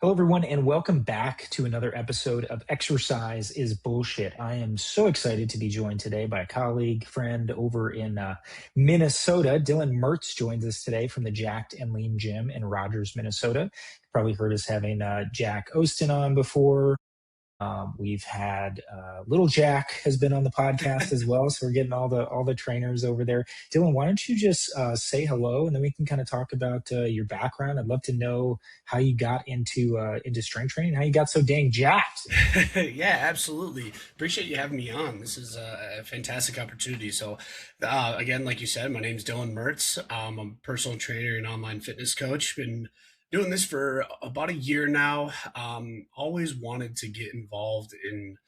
Hello, everyone, and welcome back to another episode of Exercise is Bullshit. I am so excited to be joined today by a colleague, friend over in Minnesota. Dylan Mertz joins us today from the Jacked and Lean Gym in Rogers, Minnesota. You've probably heard us having Jack Ostin on before. We've had Little Jack has been on the podcast as well, so we're getting all the trainers over there. Dylan, why don't you just say hello, and then we can kind of talk about your background. I'd love to know how you got into strength training, how you got so dang jacked. Yeah, absolutely. Appreciate you having me on. This is a fantastic opportunity. Again, like you said, my name's Dylan Mertz. I'm a personal trainer and online fitness coach. Been doing this for about a year now. Always wanted to get involved in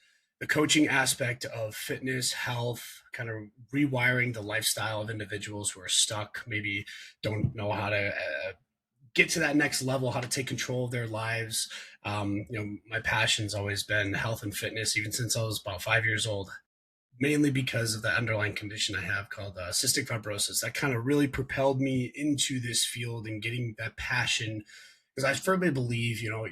the coaching aspect of fitness, health, kind of rewiring the lifestyle of individuals who are stuck, maybe don't know how to get to that next level, how to take control of their lives. My passion's always been health and fitness, even since I was about 5 years old, mainly because of the underlying condition I have called cystic fibrosis. That kind of really propelled me into this field and getting that passion, because I firmly believe, you're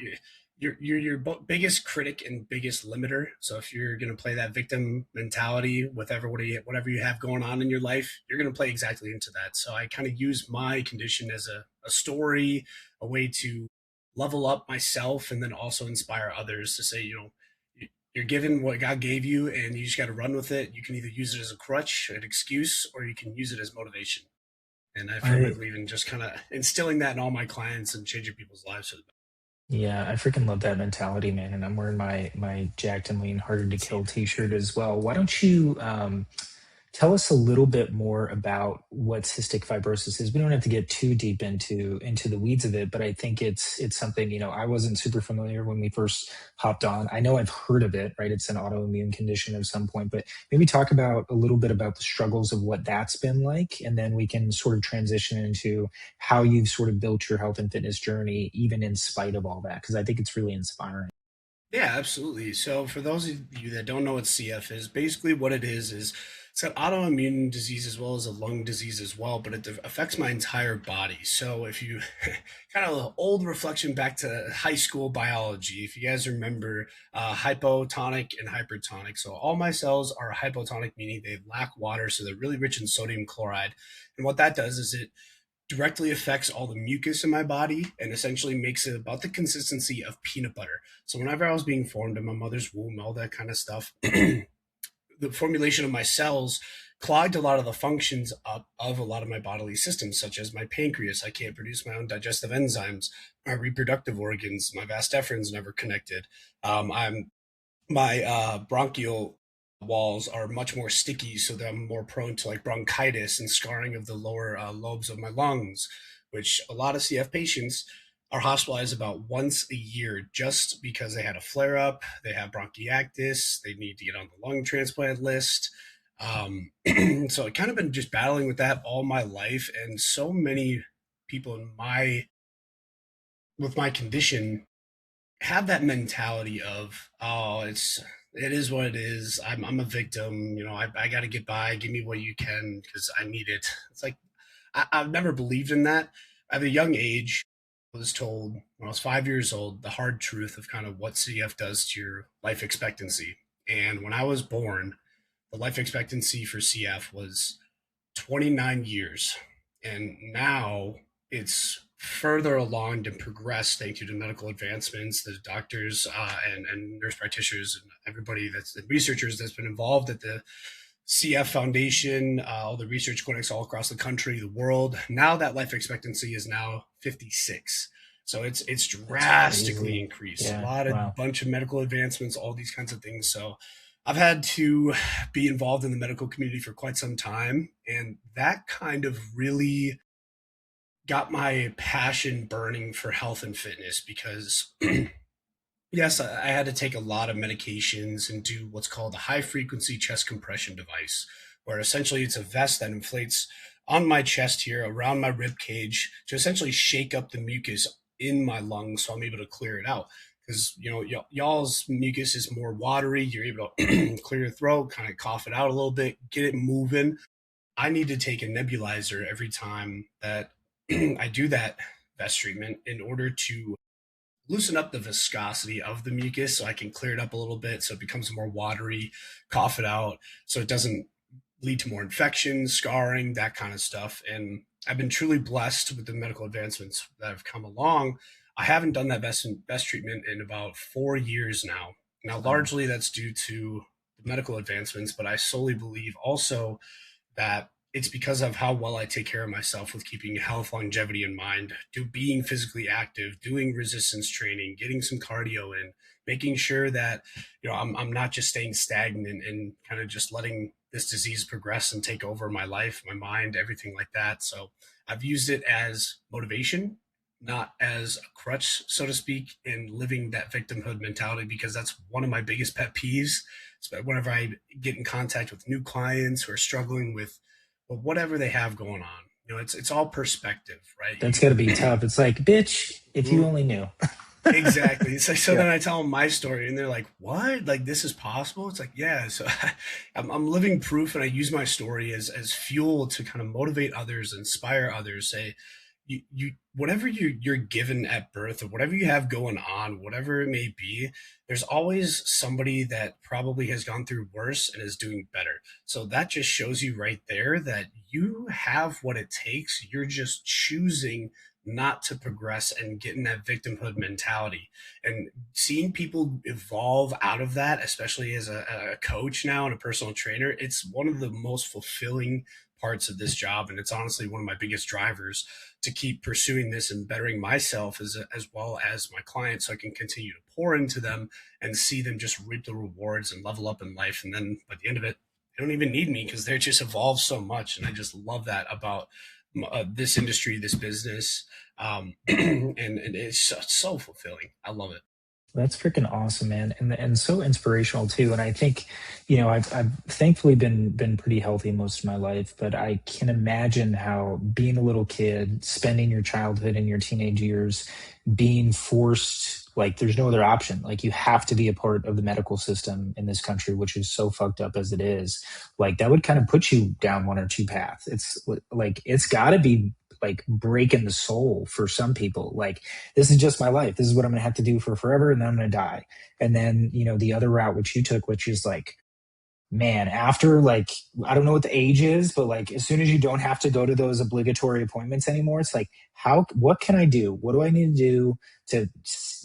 your biggest critic and biggest limiter. So if you're going to play that victim mentality with everybody, whatever you have going on in your life, you're going to play exactly into that. So I kind of use my condition as a story, a way to level up myself, and then also inspire others to say, you're given what God gave you and you just got to run with it. You can either use it as a crutch, an excuse, or you can use it as motivation. And I firmly I believe in just kind of instilling that in all my clients and changing people's lives for the Yeah, I freaking love that mentality, man. And I'm wearing my Jacked and Lean Harder to Kill better. t-shirt as well. Why don't you tell us a little bit more about what cystic fibrosis is? We don't have to get too deep into the weeds of it, but I think it's something, I wasn't super familiar when we first hopped on. I know I've heard of it, right? It's an autoimmune condition of some point, but maybe talk about a little bit about the struggles of what that's been like, and then we can sort of transition into how you've sort of built your health and fitness journey, even in spite of all that, because I think it's really inspiring. Yeah, absolutely. So for those of you that don't know what CF is, basically what it is it's an autoimmune disease as well as a lung disease as well, but it affects my entire body. So if you kind of an old reflection back to high school biology, if you guys remember hypotonic and hypertonic. So all my cells are hypotonic, meaning they lack water, so they're really rich in sodium chloride. And what that does is it directly affects all the mucus in my body and essentially makes it about the consistency of peanut butter. So whenever I was being formed in my mother's womb, all that kind of stuff, the formulation of my cells clogged a lot of the functions up of a lot of my bodily systems, such as my pancreas. I can't produce my own digestive enzymes. My reproductive organs, my vas deferens never connected. I'm my bronchial walls are much more sticky, so that I'm more prone to like bronchitis and scarring of the lower lobes of my lungs, which a lot of CF patients are hospitalized about once a year just because they had a flare up, they have bronchiectasis, they need to get on the lung transplant list. So I kind of been just battling with that all my life, and so many people in my with my condition have that mentality of, oh, it is what it is. I'm a victim. I got to get by. Give me what you can because I need it. It's like I've never believed in that. At a young age, I was told when I was 5 years old the hard truth of kind of what CF does to your life expectancy. And when I was born, the life expectancy for CF was 29 years. And now it's further along and progressed thanks to the medical advancements, the doctors and nurse practitioners and everybody that's the researchers that's been involved at the CF Foundation, all the research clinics all across the country, the world. Now that life expectancy is now 56. So it's That's drastically crazy. increased. A Yeah, lot of wow. bunch of medical advancements, all these kinds of things. So I've had to be involved in the medical community for quite some time, and that kind of really got my passion burning for health and fitness because yes, I had to take a lot of medications and do what's called a high frequency chest compression device, where essentially it's a vest that inflates on my chest here around my rib cage to essentially shake up the mucus in my lungs so I'm able to clear it out. Because y'all's mucus is more watery, you're able to clear your throat, kind of cough it out a little bit, get it moving. I need to take a nebulizer every time that I do that vest treatment in order to loosen up the viscosity of the mucus so I can clear it up a little bit so it becomes more watery, cough it out so it doesn't lead to more infections, scarring, that kind of stuff. And I've been truly blessed with the medical advancements that have come along. I haven't done that best treatment in about 4 years now. Now, Wow. largely that's due to the medical advancements, but I solely believe also that it's because of how well I take care of myself with keeping health longevity in mind, being physically active, doing resistance training, getting some cardio in, making sure that I'm not just staying stagnant and kind of just letting this disease progress and take over my life, my mind, everything like that. So I've used it as motivation, not as a crutch, so to speak, in living that victimhood mentality, because that's one of my biggest pet peeves. So whenever I get in contact with new clients who are struggling with whatever they have going on, it's all perspective, right? That's got to be tough. It's like, bitch, if you You only knew. exactly. So Yeah. then I tell them my story, and they're like, "What? Like this is possible?" It's like, yeah. So I'm living proof, and I use my story as fuel to kind of motivate others, inspire others. Say, you whatever you're given at birth, or whatever you have going on, whatever it may be, there's always somebody that probably has gone through worse and is doing better. So that just shows you right there that you have what it takes. You're just choosing not to progress and get in that victimhood mentality. And seeing people evolve out of that, especially as a coach now and a personal trainer, it's one of the most fulfilling parts of this job. And it's honestly one of my biggest drivers to keep pursuing this and bettering myself as well as my clients, so I can continue to pour into them and see them just reap the rewards and level up in life. And then by the end of it, they don't even need me because they're just evolved so much. And I just love that about this industry, this business, and it's so fulfilling. I love it. That's freaking awesome, man, and so inspirational too. And I think, I've thankfully been pretty healthy most of my life, but I can imagine how being a little kid, spending your childhood and your teenage years, being forced, like there's no other option. Like you have to be a part of the medical system in this country, which is so fucked up as it is. Like that would kind of put you down one or two paths. It's like it's got to be like breaking the soul for some people. Like this is just my life. This is what I'm going to have to do for forever. And then I'm going to die. And then, the other route, which you took, which is like, man, after like, I don't know what the age is, but like, as soon as you don't have to go to those obligatory appointments anymore, it's like, what can I do? What do I need to do to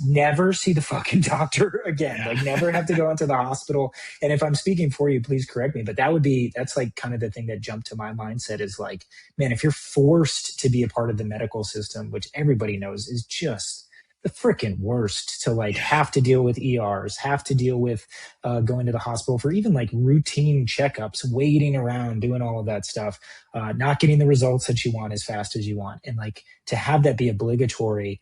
never see the fucking doctor again? Yeah. Like, never have to go into the hospital. And if I'm speaking for you, please correct me. But that's like kind of the thing that jumped to my mindset is like, man, if you're forced to be a part of the medical system, which everybody knows is just the freaking worst to like Yeah. have to deal with ERs, have to deal with going to the hospital for even like routine checkups, waiting around, doing all of that stuff, not getting the results that you want as fast as you want. And like to have that be obligatory,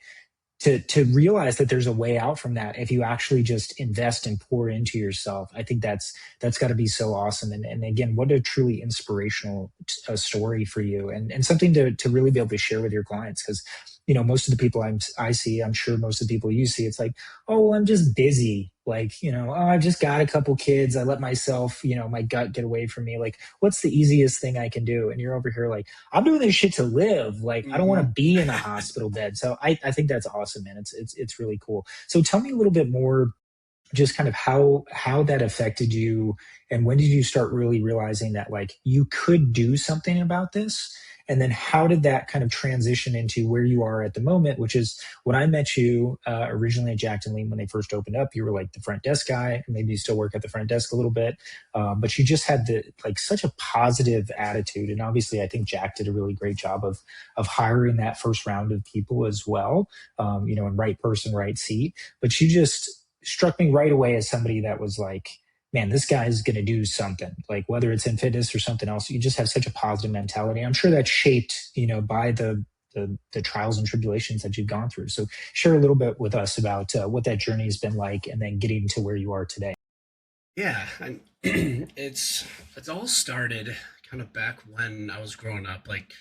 to realize that there's a way out from that if you actually just invest and pour into yourself. I think that's got to be so awesome. And again, what a truly inspirational story for you, and something to really be able to share with your clients. Because most of the people I see, I'm sure most of the people you see, it's like, oh well, I'm just busy. Like, oh, I've just got a couple kids. I let myself, my gut get away from me. Like, what's the easiest thing I can do? And you're over here like, I'm doing this shit to live. Like, I don't want to Hmm. be in a hospital bed. So I think that's awesome, man. It's really cool. So tell me a little bit more, just kind of how that affected you, and when did you start really realizing that like you could do something about this? And then how did that kind of transition into where you are at the moment, which is when I met you originally at Jack and Lean when they first opened up, you were like the front desk guy. Maybe you still work at the front desk a little bit, but you just had the like such a positive attitude. And obviously, I think Jack did a really great job of hiring that first round of people as well. And right person, right seat. But you just struck me right away as somebody that was like, man, this guy's going to do something, like whether it's in fitness or something else. You just have such a positive mentality. I'm sure that's shaped, by the trials and tribulations that you've gone through. So share a little bit with us about what that journey has been like, and then getting to where you are today. Yeah. And it's all started kind of back when I was growing up. Like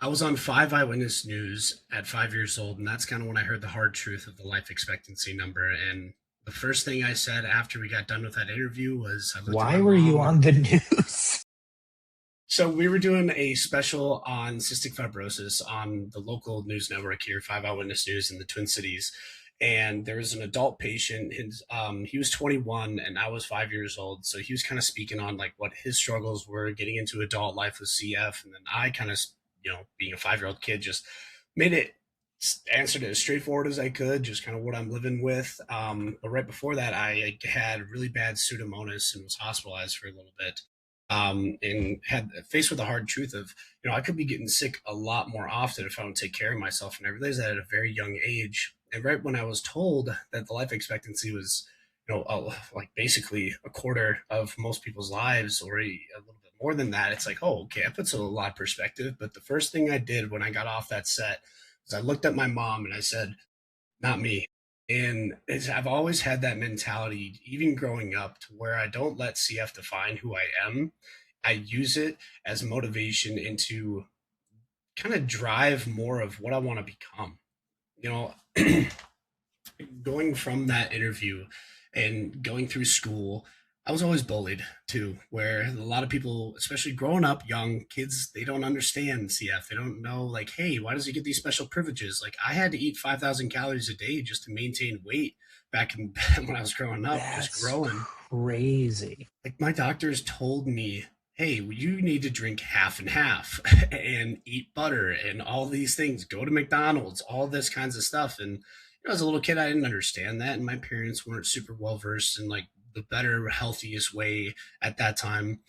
I was on 5 Eyewitness News at 5 years old, and that's kind of when I heard the hard truth of the life expectancy number. And the first thing I said after we got done with that interview was I looked at my Why were you mom. on the news? So we were doing a special on cystic fibrosis on the local news network here, 5 Eyewitness News in the Twin Cities. and there was an adult patient. He was 21 and I was 5 years old, so he was kind of speaking on like what his struggles were getting into adult life with CF, and then I kind of, being a 5 year old kid, just made it answered it as straightforward as I could, just kind of what I'm living with. But right before that, I had really bad pseudomonas and was hospitalized for a little bit. And had faced with the hard truth of, I could be getting sick a lot more often if I don't take care of myself. And I realized that at a very young age. And right when I was told that the life expectancy was, like basically a quarter of most people's lives, or a little bit more than that, it's like, oh, okay, that puts a lot of perspective. But the first thing I did when I got off that set was I looked at my mom and I said, not me. And I've always had that mentality, even growing up, to where I don't let CF define who I am. I use it as motivation into kind of drive more of what I want to become. You know, going from that interview and going through school, I was always bullied too, where a lot of people, especially growing up young kids, they don't understand CF. They don't know, like, hey, why does he get these special privileges? Like, I had to eat 5,000 calories a day just to maintain weight back in when I was growing up, just That's growing. crazy. Like, my doctors told me, hey, you need to drink half and half and eat butter and all these things, go to McDonald's, all this kinds of stuff. And as a little kid, I didn't understand that, and my parents weren't super well versed in like the better, healthiest way at that time.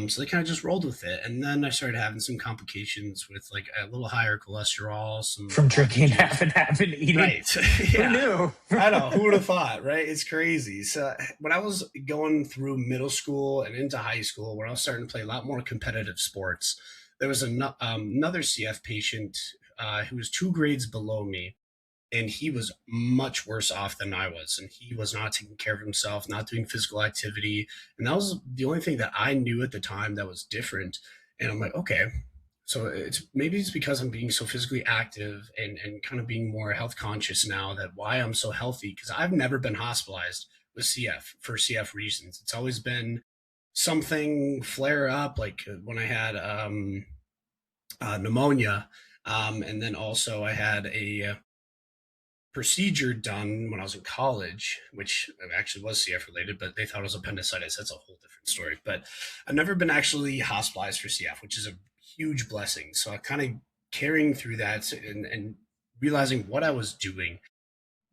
So they kind of just rolled with it, and then I started having some complications with like a little higher cholesterol, some From drinking blockages. half and eating. Right? Who Yeah. knew? I know, who would have thought, right? It's crazy. So when I was going through middle school and into high school, where I was starting to play a lot more competitive sports, there was another CF patient who was 2 grades below me, and he was much worse off than I was. And he was not taking care of himself, not doing physical activity. And that was the only thing that I knew at the time that was different. And I'm like, okay, so it's because I'm being so physically active and kind of being more health conscious now, that why I'm so healthy. Because I've never been hospitalized with CF for CF reasons. It's always been something flare up, like when I had pneumonia. And then also I had a procedure done when I was in college, which actually was CF related, but they thought it was appendicitis. That's a whole different story. But I've never been actually hospitalized for CF, which is a huge blessing. So I kind of carrying through that and realizing what I was doing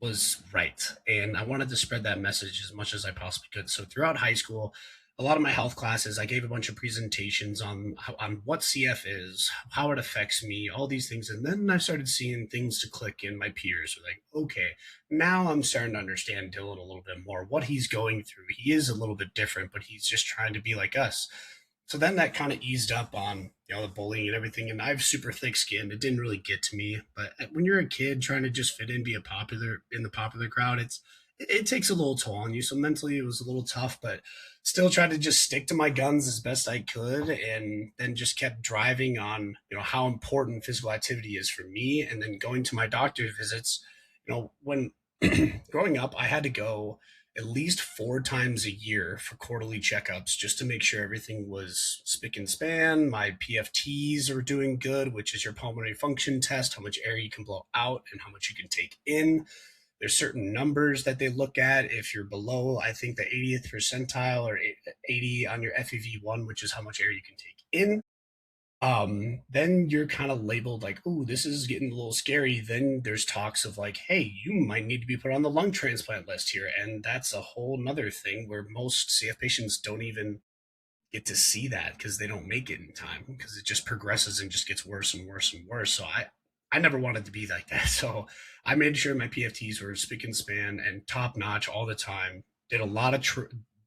was right. And I wanted to spread that message as much as I possibly could. So throughout high school, a lot of my health classes, I gave a bunch of presentations on what CF is, how it affects me, all these things. And then I started seeing things to click in my peers. Like, okay, now I'm starting to understand Dylan a little bit more, what he's going through. He is a little bit different, but he's just trying to be like us. So then that kind of eased up on the bullying and everything. And I have super thick skin. It didn't really get to me. But when you're a kid trying to just fit in, be a popular in the popular crowd, it takes a little toll on you. So mentally it was a little tough, but still tried to just stick to my guns as best I could, and then just kept driving on, how important physical activity is for me. And then going to my doctor visits, when growing up, I had to go at least 4 times a year for quarterly checkups just to make sure everything was spick and span. My PFTs are doing good, which is your pulmonary function test, how much air you can blow out and how much you can take in. There's certain numbers that they look at. If you're below, I think the 80th percentile or 80 on your FEV1, which is how much air you can take in, then you're kind of labeled like, oh, this is getting a little scary. Then there's talks of like, hey, you might need to be put on the lung transplant list here. And that's a whole nother thing where most CF patients don't even get to see that because they don't make it in time, because it just progresses and just gets worse and worse and worse. So I never wanted to be like that. So I made sure my PFTs were spick and span and top notch all the time. Did a lot of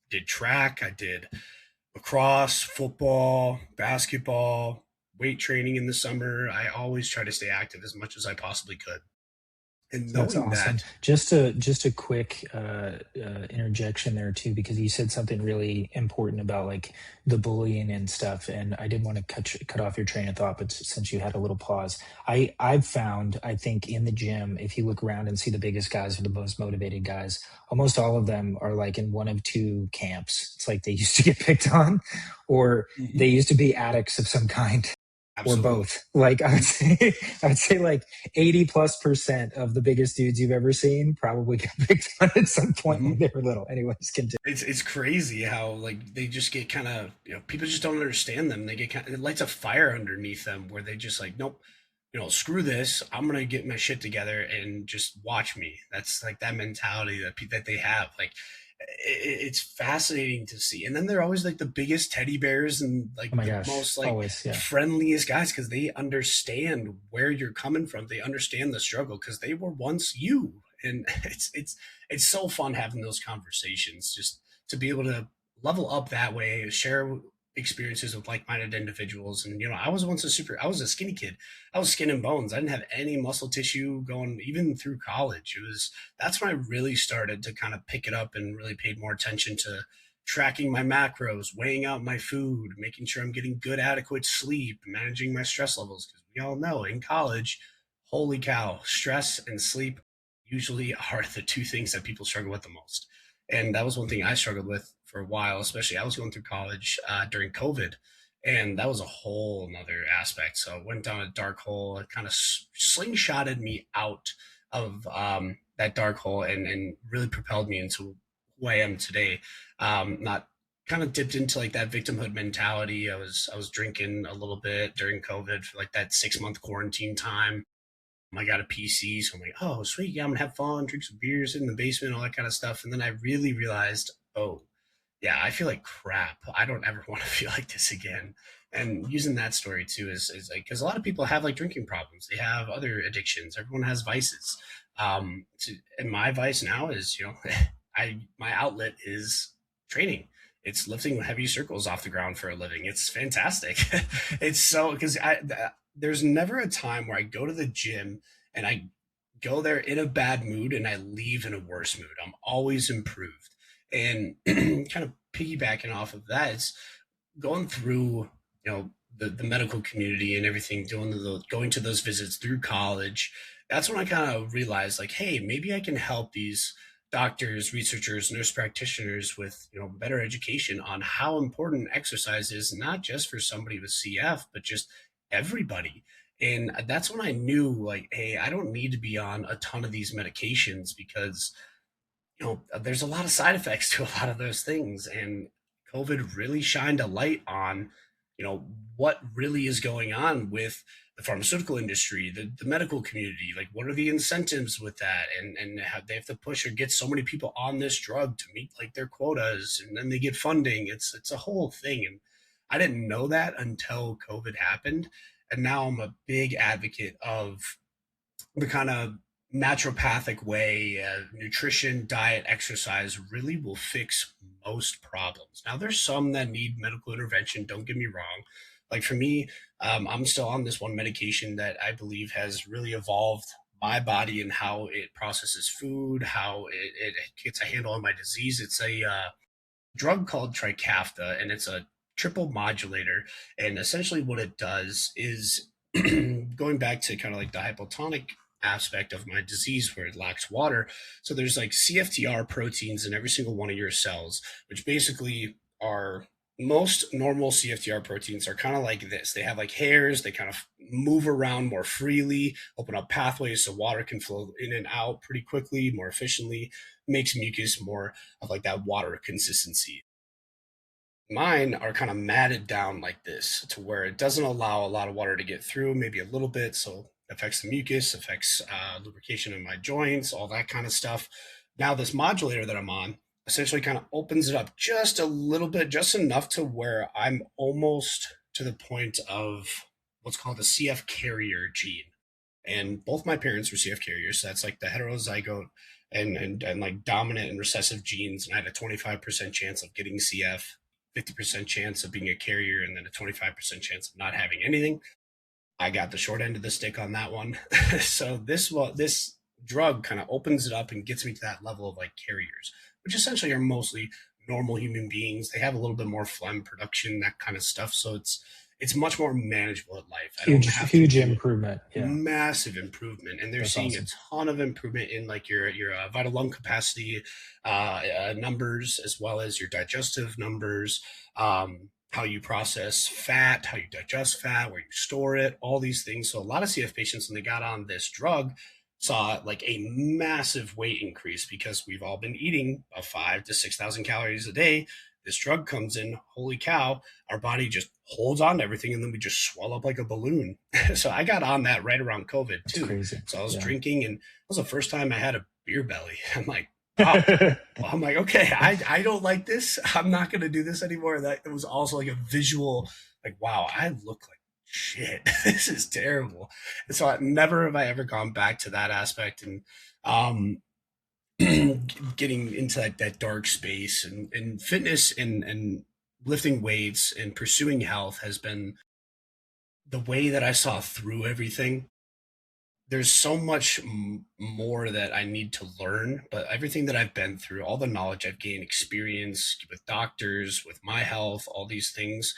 did track. I did lacrosse, football, basketball, weight training in the summer. I always try to stay active as much as I possibly could. And That's knowing awesome. that, Just a quick interjection there too, because you said something really important about like the bullying and stuff, and I didn't want to cut off your train of thought, but since you had a little pause, I've found, I think in the gym, if you look around and see the biggest guys or the most motivated guys, almost all of them are like in one of two camps. It's like they used to get picked on, or they used to be addicts of some kind. or Absolutely. both. Like I would say like 80+% of the biggest dudes you've ever seen probably got picked on at some point when Hmm. they were little. Anyways, continue. It's crazy how like they just get kind of, people just don't understand them. They get kind of, it lights a fire underneath them where they just like, nope, screw this. I'm gonna get my shit together and just watch me. That's like that mentality that they have. Like it's fascinating to see. And then they're always like the biggest teddy bears and like Oh my the gosh, most like always, yeah. friendliest guys because they understand where you're coming from. They understand the struggle because they were once you. And it's so fun having those conversations just to be able to level up that way, share experiences with like-minded individuals. And I was a skinny kid. I was skin and bones. I didn't have any muscle tissue going even through college. That's when I really started to kind of pick it up and really paid more attention to tracking my macros, weighing out my food, making sure I'm getting good adequate sleep, managing my stress levels, because we all know in college, holy cow, stress and sleep usually are the two things that people struggle with the most. And that was one thing I struggled with for a while, especially I was going through college during COVID. And that was a whole another aspect. So I went down a dark hole. It kind of slingshotted me out of that dark hole and really propelled me into who I am today. Not kind of dipped into like that victimhood mentality. I was drinking a little bit during COVID for like that 6 month quarantine time. I got a PC, so I'm like, oh, sweet, yeah, I'm gonna have fun, drink some beers in the basement, all that kind of stuff. And then I really realized, oh, yeah, I feel like crap. I don't ever want to feel like this again. And using that story too is like because a lot of people have like drinking problems. They have other addictions. Everyone has vices. And my vice now is, I my outlet is training. It's lifting heavy circles off the ground for a living. It's fantastic. It's so because there's never a time where I go to the gym and I go there in a bad mood and I leave in a worse mood. I'm always improved. And kind of piggybacking off of that, it's going through, the medical community and everything, going to those visits through college. That's when I kind of realized, like, hey, maybe I can help these doctors, researchers, nurse practitioners with better education on how important exercise is, not just for somebody with CF, but just everybody. And that's when I knew, like, hey, I don't need to be on a ton of these medications because there's a lot of side effects to a lot of those things. And COVID really shined a light on, what really is going on with the pharmaceutical industry, the medical community. Like, what are the incentives with that? And how they have to push or get so many people on this drug to meet like their quotas, and then they get funding. It's a whole thing. And I didn't know that until COVID happened. And now I'm a big advocate of the kind of naturopathic way, nutrition, diet, exercise really will fix most problems. Now, there's some that need medical intervention. Don't get me wrong. Like for me, I'm still on this one medication that I believe has really evolved my body and how it processes food, how it gets a handle on my disease. It's a drug called Trikafta, and it's a triple modulator. And essentially, what it does is going back to kind of like the hypotonic aspect of my disease where it lacks water. So there's like CFTR proteins in every single one of your cells, which basically are most normal CFTR proteins are kind of like this. They have like hairs, they kind of move around more freely, open up pathways so water can flow in and out pretty quickly, more efficiently, makes mucus more of like that water consistency. Mine are kind of matted down like this to where it doesn't allow a lot of water to get through, maybe a little bit. So affects the mucus, affects lubrication in my joints, all that kind of stuff. Now, this modulator that I'm on essentially kind of opens it up just a little bit, just enough to where I'm almost to the point of what's called a CF carrier gene. And both my parents were CF carriers. So that's like the heterozygote and like dominant and recessive genes. And I had a 25% chance of getting CF, 50% chance of being a carrier, and then a 25% chance of not having anything. I got the short end of the stick on that one. So this drug kind of opens it up and gets me to that level of like carriers, which essentially are mostly normal human beings. They have a little bit more phlegm production, that kind of stuff. So it's much more manageable at life. I don't Huge, have to huge do improvement. Yeah, massive improvement, and they're that's seeing a awesome. ton of improvement in like your vital lung capacity numbers, as well as your digestive numbers. how you process fat, how you digest fat, where you store it, all these things. So a lot of CF patients, when they got on this drug, saw like a massive weight increase because we've all been eating about 5 to 6,000 calories a day. This drug comes in, holy cow, our body just holds on to everything and then we just swell up like a balloon. So I got on that right around COVID That's too. crazy. So I was Yeah. drinking and it was the first time I had a beer belly. I'm like, wow. I'm like, okay, I don't like this. I'm not going to do this anymore. That it was also like a visual, like, wow, I look like shit. This is terrible. And so never have I ever gone back to that aspect and um, getting into that dark space and fitness and lifting weights and pursuing health has been the way that I saw through everything. There's so much more that I need to learn, but everything that I've been through, all the knowledge I've gained, experience with doctors, with my health, all these things,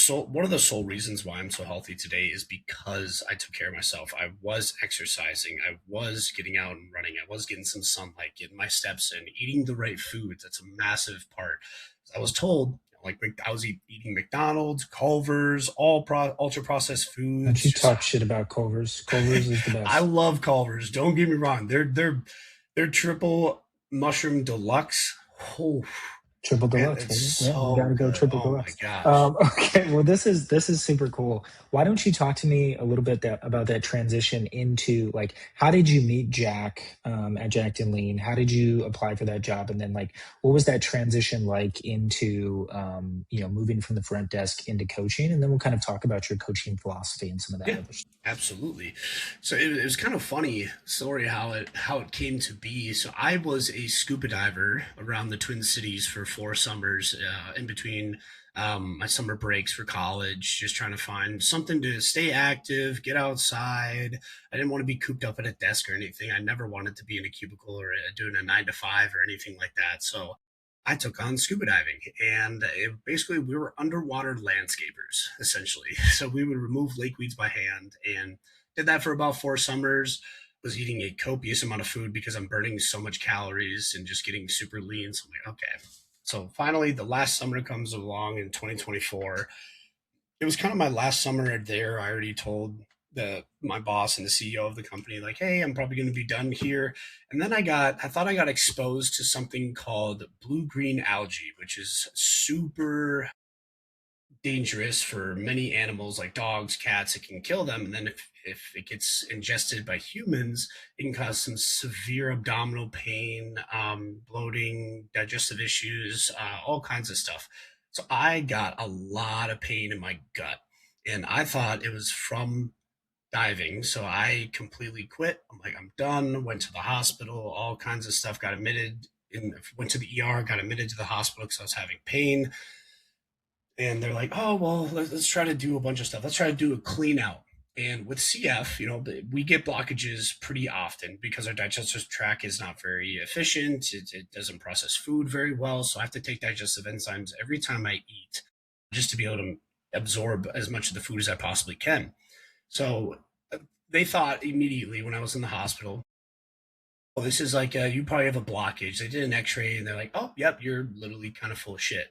one of the sole reasons why I'm so healthy today is because I took care of myself. I was exercising, I was getting out and running, I was getting some sunlight, getting my steps in, eating the right foods. That's a massive part. I was told, like, I was eating McDonald's, Culver's, ultra processed Don't foods. you Just talk shit about Culver's. Culver's is the I best. love Culver's. Don't get me wrong. They're triple mushroom deluxe. Oh, Triple man, deluxe, it's baby. Yeah, you got so to go good. triple Oh my deluxe. gosh. Okay, well, this is super cool. Why don't you talk to me a little bit about that transition into like how did you meet Jack at Jacked and Lean? How did you apply for that job? And then like what was that transition like into moving from the front desk into coaching? And then we'll kind of talk about your coaching philosophy and some of that Yeah, other stuff. absolutely. So it was kind of funny story how it came to be. So I was a scuba diver around the Twin Cities for 4 summers, in between my summer breaks for college, just trying to find something to stay active, get outside. I didn't want to be cooped up at a desk or anything. I never wanted to be in a cubicle or doing a 9 to 5 or anything like that. So I took on scuba diving, and basically we were underwater landscapers essentially. So we would remove lake weeds by hand, and did that for about 4 summers. Was eating a copious amount of food because I'm burning so much calories and just getting super lean. So I'm like, okay. So finally, the last summer comes along in 2024. It was kind of my last summer there. I already told my boss and the CEO of the company, like, hey, I'm probably going to be done here. And then I thought I got exposed to something called blue green algae, which is super dangerous for many animals like dogs, cats. It can kill them. And then if it gets ingested by humans, it can cause some severe abdominal pain, bloating, digestive issues, all kinds of stuff. So I got a lot of pain in my gut. And I thought it was from diving. So I completely quit. I'm like, I'm done. Went to the hospital, all kinds of stuff, got admitted went to the ER, got admitted to the hospital because I was having pain, and they're like, "Oh well, let's try to do a bunch of stuff. Let's try to do a clean out." And with CF, we get blockages pretty often because our digestive tract is not very efficient. It doesn't process food very well, so I have to take digestive enzymes every time I eat, just to be able to absorb as much of the food as I possibly can. So they thought immediately when I was in the hospital, oh, this is like you probably have a blockage. They did an X-ray and they're like, oh, yep, you're literally kind of full of shit.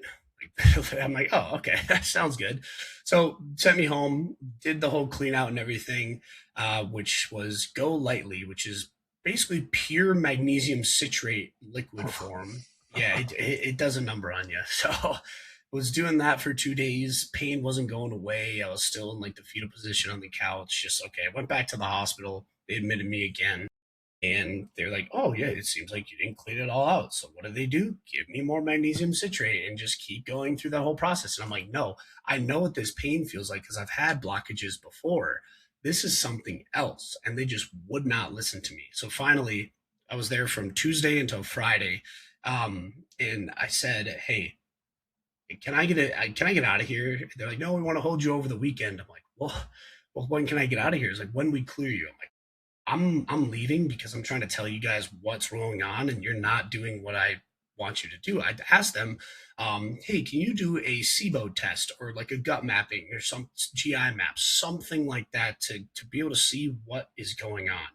I'm like, oh, okay, that sounds good. So sent me home, did the whole clean out and everything, which was Go Lightly, which is basically pure magnesium citrate liquid form. Yeah, it does a number on you. So was doing that for 2 days. Pain wasn't going away. I was still in like the fetal position on the couch. Just okay. I went back to the hospital. They admitted me again. And they're like, oh, yeah, it seems like you didn't clean it all out. So what do they do? Give me more magnesium citrate and just keep going through that whole process. And I'm like, no, I know what this pain feels like because I've had blockages before. This is something else. And they just would not listen to me. So finally, I was there from Tuesday until Friday. And I said, hey, can I get out of here? They're like, no, we want to hold you over the weekend. I'm like, well, when can I get out of here? It's like, when we clear you. I'm like, I'm leaving because I'm trying to tell you guys what's going on, and you're not doing what I want you to do. I'd ask them, hey, can you do a SIBO test or like a gut mapping or some GI map, something like that to be able to see what is going on?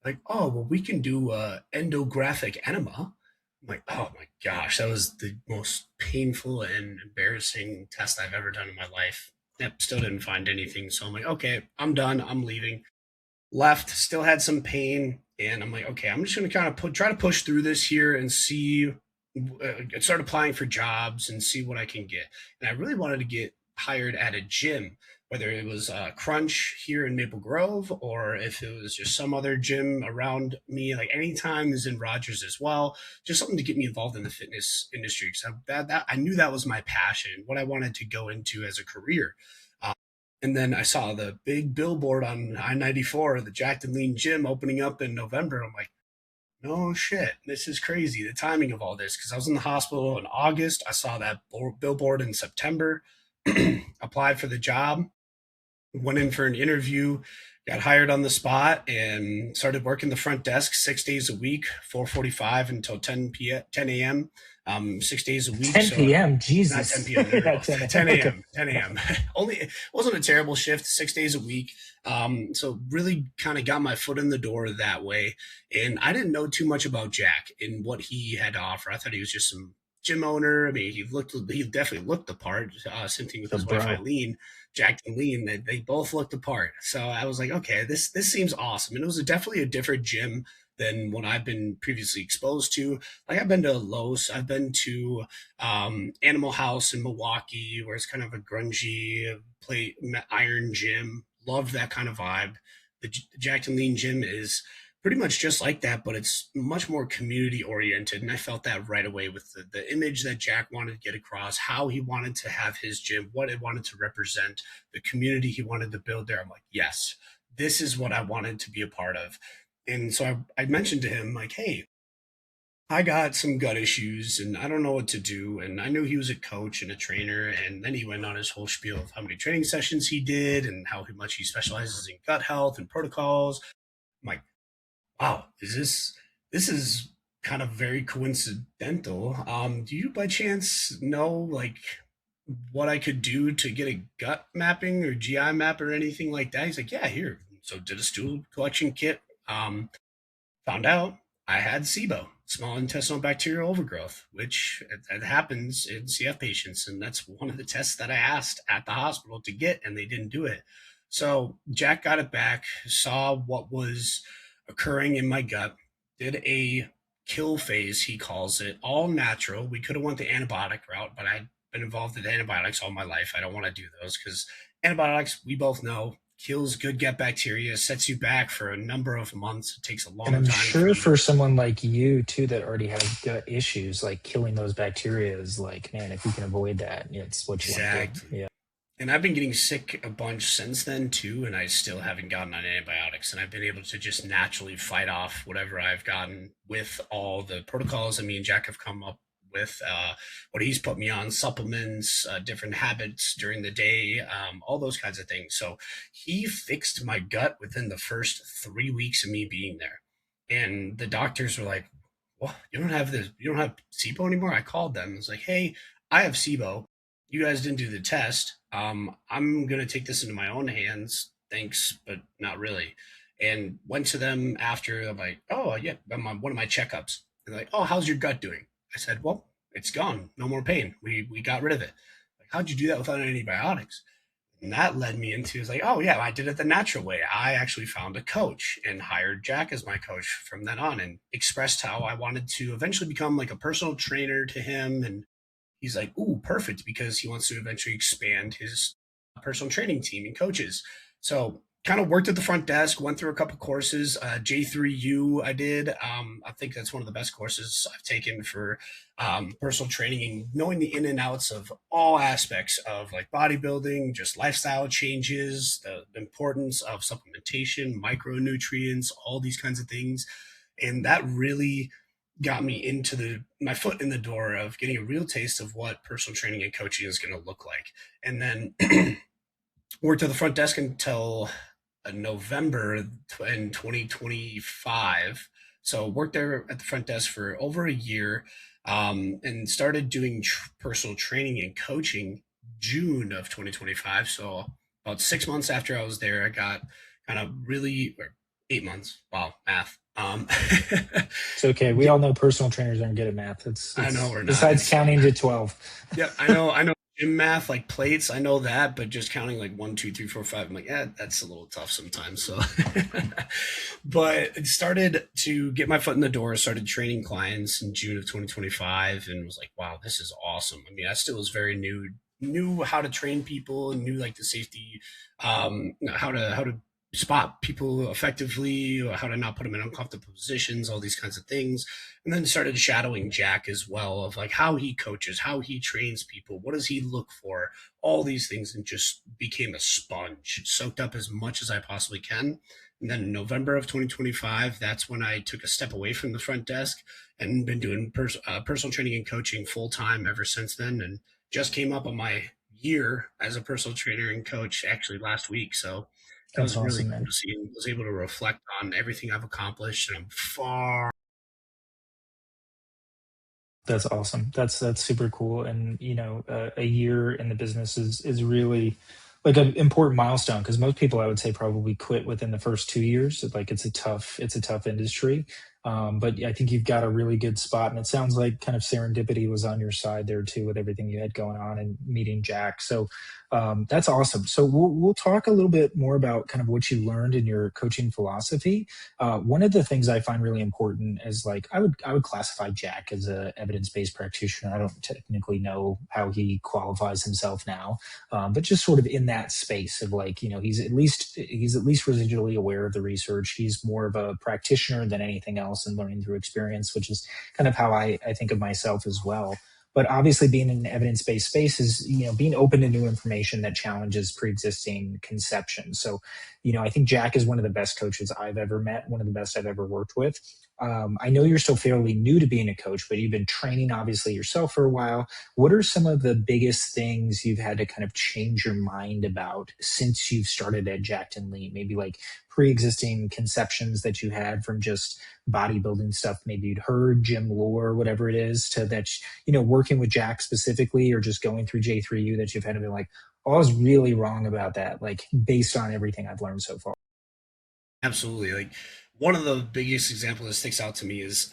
Like, oh, well, we can do endographic enema. I'm like, oh my gosh, that was the most painful and embarrassing test I've ever done in my life. Yep, still didn't find anything. So I'm like, okay, I'm done. I'm leaving. Left, still had some pain, and I'm like, okay, I'm just gonna kind of try to push through this here and see, start applying for jobs and see what I can get. And I really wanted to get hired at a gym, whether it was Crunch here in Maple Grove or if it was just some other gym around me. Like anytime is in Rogers as well, just something to get me involved in the fitness industry. Because that I knew that was my passion, what I wanted to go into as a career. And then I saw the big billboard on I-94, the Jacked and Lean Gym opening up in November. I'm like, no shit, this is crazy. The timing of all this, because I was in the hospital in August. I saw that billboard in September, applied for the job, went in for an interview, got hired on the spot, and started working the front desk 6 days a week, 4:45 until 10 a.m. 6 days a week. 10 So p.m. not Jesus. 10 p.m. There we go. That's 10 10 Okay. a.m. 10 a.m. Only it wasn't a terrible shift. 6 days a week. So really kind of got my foot in the door that way. And I didn't know too much about Jack and what he had to offer. I thought he was just some gym owner. I mean, he definitely looked the part. Same thing with The his wife bro. Eileen, Jack and Lean. They both looked the part. So I was like, okay, this seems awesome. And it was definitely a different gym than what I've been previously exposed to. Like I've been to Los, I've been to Animal House in Milwaukee, where it's kind of a grungy play iron gym. Loved that kind of vibe. The Jack and Lean gym is pretty much just like that, but it's much more community oriented. And I felt that right away with the image that Jack wanted to get across, how he wanted to have his gym, what it wanted to represent, the community he wanted to build there. I'm like, yes, this is what I wanted to be a part of. And so I mentioned to him, like, hey, I got some gut issues and I don't know what to do. And I knew he was a coach and a trainer. And then he went on his whole spiel of how many training sessions he did and how much he specializes in gut health and protocols. I'm like, wow, this is kind of very coincidental. Do you by chance know like what I could do to get a gut mapping or GI map or anything like that? He's like, yeah, here. So did a stool collection kit. Found out I had SIBO, small intestinal bacterial overgrowth, which it happens in CF patients. And that's one of the tests that I asked at the hospital to get, and they didn't do it. So Jack got it back, saw what was occurring in my gut, did a kill phase, he calls it, all natural. We could have went the antibiotic route, but I'd been involved in antibiotics all my life. I don't want to do those because antibiotics, we both know, kills good gut bacteria, sets you back for a number of months. It takes a And long I'm time sure from for someone like you too that already has gut issues, like killing those bacteria is like, man, if you can avoid that, it's what you want to do. exactly. Yeah. And I've been getting sick a bunch since then too, and I still haven't gotten on antibiotics. And I've been able to just naturally fight off whatever I've gotten with all the protocols that me and Jack have come up with. What he's put me on, supplements, different habits during the day, all those kinds of things. So he fixed my gut within the first 3 weeks of me being there. And the doctors were like, "Well, you don't have this. You don't have SIBO anymore." I called them. It's like, "Hey, I have SIBO. You guys didn't do the test. I'm gonna take this into my own hands. Thanks, but not really." And went to them after. I'm like, "Oh yeah, one of my checkups." They're like, "Oh, how's your gut doing?" I said, "Well, it's gone. No more pain. We got rid of it." Like, how'd you do that without antibiotics? And that led me into, like, oh yeah, I did it the natural way. I actually found a coach and hired Jack as my coach from then on, and expressed how I wanted to eventually become like a personal trainer to him. And he's like, ooh, perfect, because he wants to eventually expand his personal training team and coaches. So kind of worked at the front desk, went through a couple courses. J3U I did. I think that's one of the best courses I've taken for personal training and knowing the in and outs of all aspects of like bodybuilding, just lifestyle changes, the importance of supplementation, micronutrients, all these kinds of things. And that really got me into my foot in the door of getting a real taste of what personal training and coaching is going to look like. And then worked at the front desk until November in 2025. So worked there at the front desk for over a year, and started doing personal training and coaching June of 2025. So about 6 months after I was there, I got kind of really, or 8 months. Wow, math. Um, It's okay. We all know personal trainers aren't good at math. I know It's we're not. besides counting to 12. Yeah, I know gym math, like plates, I know that, but just counting like one, two, three, four, five, I'm like, yeah, that's a little tough sometimes. So, but it started to get my foot in the door, started training clients in June of 2025, and was like, wow, this is awesome. I mean, I still was very new, knew how to train people and knew like the safety, how to spot people effectively, how to not put them in uncomfortable positions, all these kinds of things. And then started shadowing Jack as well, of like how he coaches, how he trains people, what does he look for, all these things, and just became a sponge, soaked up as much as I possibly can. And then in November of 2025, that's when I took a step away from the front desk and been doing personal training and coaching full time ever since then. And just came up on my year as a personal trainer and coach actually last week. So that That's was really awesome, cool man. to see, and was able to reflect on everything I've accomplished. And I'm far. That's awesome. That's super cool. And a year in the business is really like an important milestone because most people I would say probably quit within the first 2 years. Like it's a tough industry. But yeah, I think you've got a really good spot, and it sounds like kind of serendipity was on your side there too with everything you had going on and meeting Jack. So that's awesome. So we'll talk a little bit more about kind of what you learned in your coaching philosophy. One of the things I find really important is like I would classify Jack as a evidence based practitioner. I don't technically know how he qualifies himself now, but just sort of in that space of like he's at least residually aware of the research. He's more of a practitioner than anything else, and learning through experience, which is kind of how I think of myself as well. But obviously, being in an evidence-based space is, being open to new information that challenges pre-existing conceptions. So, I think Jack is one of the best coaches I've ever met, one of the best I've ever worked with. I know you're still fairly new to being a coach, but you've been training obviously yourself for a while. What are some of the biggest things you've had to kind of change your mind about since you've started at Jacked and Lean? Maybe like pre-existing conceptions that you had from just bodybuilding stuff, maybe you'd heard gym lore, whatever it is, to that, working with Jack specifically, or just going through J3U that you've had to be like, oh, I was really wrong about that, like based on everything I've learned so far. Absolutely. Like one of the biggest examples that sticks out to me is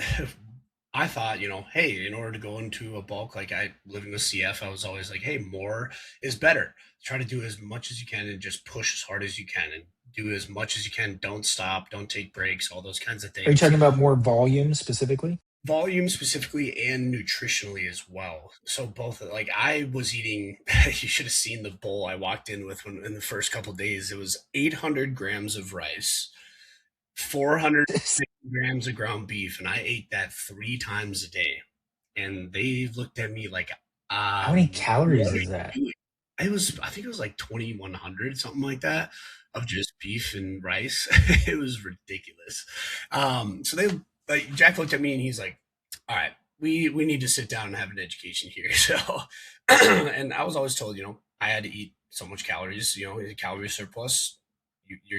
I thought, hey, in order to go into a bulk, like I living with CF, I was always like, hey, more is better. Try to do as much as you can and just push as hard as you can and do as much as you can. Don't stop, don't take breaks, all those kinds of Are you things. talking about more volume specifically? Volume specifically and nutritionally as well. So both, like I was eating, you should have seen the bowl I walked in with when in the first couple of days. It was 800 grams of rice, 400 grams of ground beef, and I ate that 3 times a day. And they looked at me like, How many what calories are is you that? doing? I think it was like 2,100, something like that, of just beef and rice. It was ridiculous. So they, like, Jack looked at me and he's like, all right, we need to sit down and have an education here. So, and I was always told, I had to eat so much calories, a calorie surplus.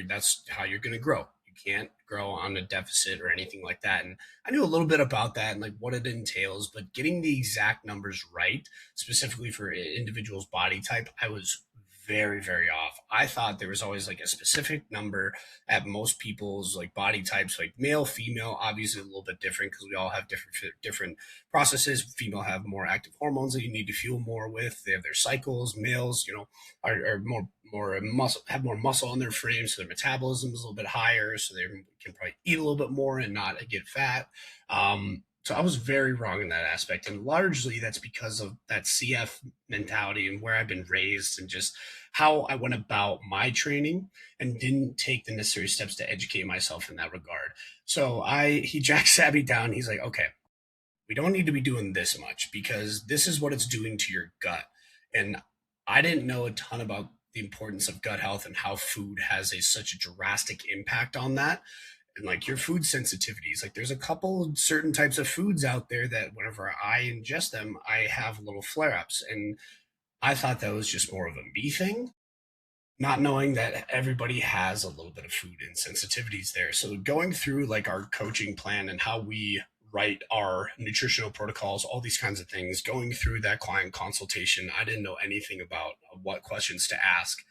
That's how you're going to grow. You can't grow on a deficit or anything like that. And I knew a little bit about that and like what it entails, but getting the exact numbers right, specifically for individual's body type, I was very, very off. I thought there was always like a specific number at most people's like body types, like male, female, obviously a little bit different because we all have different processes. Female have more active hormones that you need to fuel more with. They have their cycles. Males, are more muscle, have more muscle on their frame, so their metabolism is a little bit higher, so they can probably eat a little bit more and not get fat. So I was very wrong in that aspect, and largely that's because of that CF mentality and where I've been raised, and just how I went about my training and didn't take the necessary steps to educate myself in that regard. So he Jack sat me down. He's like, okay, we don't need to be doing this much because this is what it's doing to your gut. And I didn't know a ton about the importance of gut health and how food has such a drastic impact on that. And like your food sensitivities, like there's a couple certain types of foods out there that whenever I ingest them, I have little flare ups. And I thought that was just more of a me thing, not knowing that everybody has a little bit of food insensitivities there. So going through like our coaching plan and how we write our nutritional protocols, all these kinds of things, going through that client consultation, I didn't know anything about what questions to ask.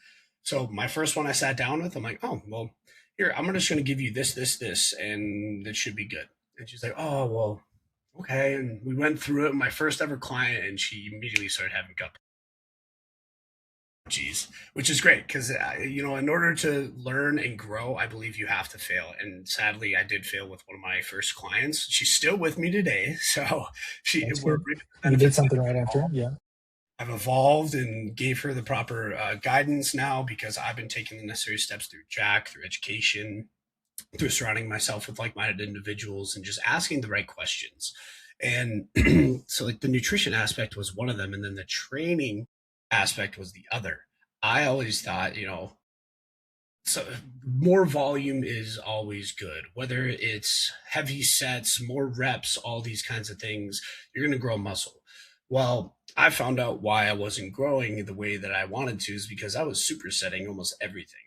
So my first one I sat down with, I'm like, oh, well, here, I'm just going to give you this, and it should be good. And she's like, oh, well, okay. And we went through it. My first ever client, and she immediately started having gut allergies, which is great because, in order to learn and grow, I believe you have to fail. And sadly, I did fail with one of my first clients. She's still with me today. So That's we're good. reaping the You did benefits. something right after. Yeah. I've evolved and gave her the proper guidance now because I've been taking the necessary steps through Jack, through education, through surrounding myself with like-minded individuals and just asking the right questions. And so like the nutrition aspect was one of them, and then the training aspect was the other. I always thought, so more volume is always good, whether it's heavy sets, more reps, all these kinds of things, you're going to grow muscle. Well, I found out why I wasn't growing the way that I wanted to is because I was supersetting almost everything.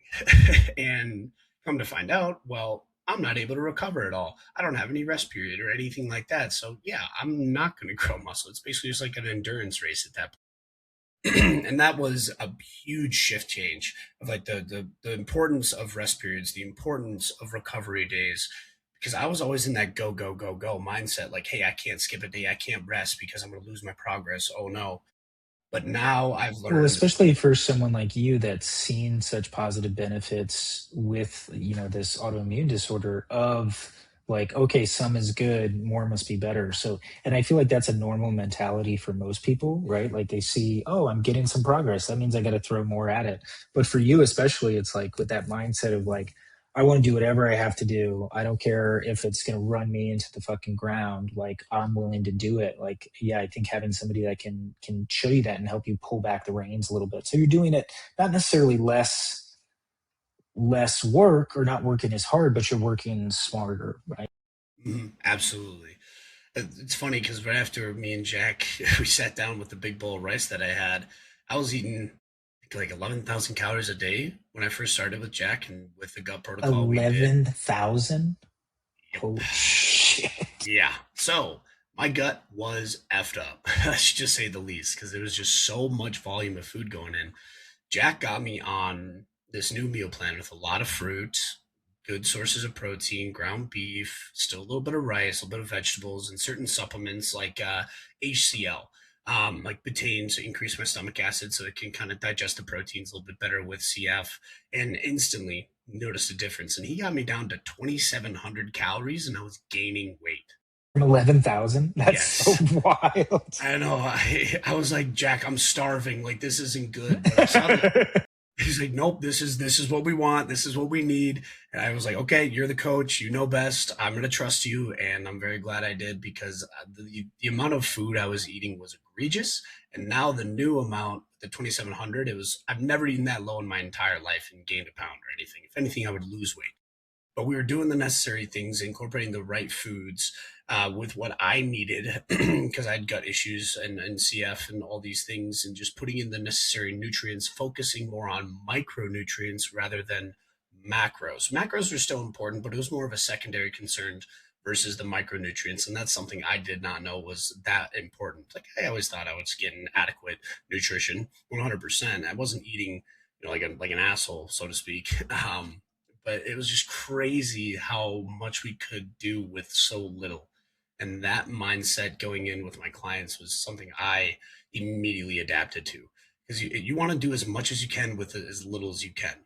And come to find out, well, I'm not able to recover at all. I don't have any rest period or anything like that. So yeah, I'm not going to grow muscle. It's basically just like an endurance race at that. And that was a huge shift change of like the importance of rest periods, the importance of recovery days, because I was always in that go go go go mindset, like, hey, I can't skip a day, I can't rest because I'm going to lose my progress. Oh no! But now I've Well, learned. especially for someone like you that's seen such positive benefits with, this autoimmune disorder of like, okay, some is good, more must be better. So, and I feel like that's a normal mentality for most people, right? Like they see, oh, I'm getting some progress. That means I got to throw more at it. But for you, especially, it's like with that mindset of like, I want to do whatever I have to do. I don't care if it's going to run me into the fucking ground. Like I'm willing to do it. Like, yeah, I think having somebody that can show you that and help you pull back the reins a little bit. So you're doing it not necessarily less work or not working as hard, but you're working smarter, right? Absolutely. It's funny because right after me and Jack we sat down with the big bowl of rice that I had, I was eating like 11,000 calories a day when I first started with Jack and with the gut protocol we did. 11,000. Yep. Holy shit. Yeah. So my gut was effed up. I should just say the least, because there was just so much volume of food going in. Jack got me on this new meal plan with a lot of fruit, good sources of protein, ground beef, still a little bit of rice, a little bit of vegetables, and certain supplements like HCl, like betaine to increase my stomach acid so it can kind of digest the proteins a little bit better with CF, and instantly noticed a difference. And he got me down to 2,700 calories, and I was gaining weight. From 11,000. That's so Yes. wild. I know. I was like, Jack, I'm starving. Like this isn't good. But I saw the he's like, nope, this is what we want, this is what we need. And I was like, okay, you're the coach, you know best, I'm going to trust you. And I'm very glad I did, because the amount of food I was eating was egregious. And now the new amount, the 2,700, I've never eaten that low in my entire life and gained a pound or anything. If anything, I would lose weight. But we were doing the necessary things, incorporating the right foods with what I needed because I had gut issues and CF and all these things, and just putting in the necessary nutrients, focusing more on micronutrients rather than macros. Macros are still important, but it was more of a secondary concern versus the micronutrients. And that's something I did not know was that important. Like I always thought I was getting adequate nutrition 100%. I wasn't eating, like an asshole, so to speak. But it was just crazy how much we could do with so little. And that mindset going in with my clients was something I immediately adapted to, because you want to do as much as you can with as little as you can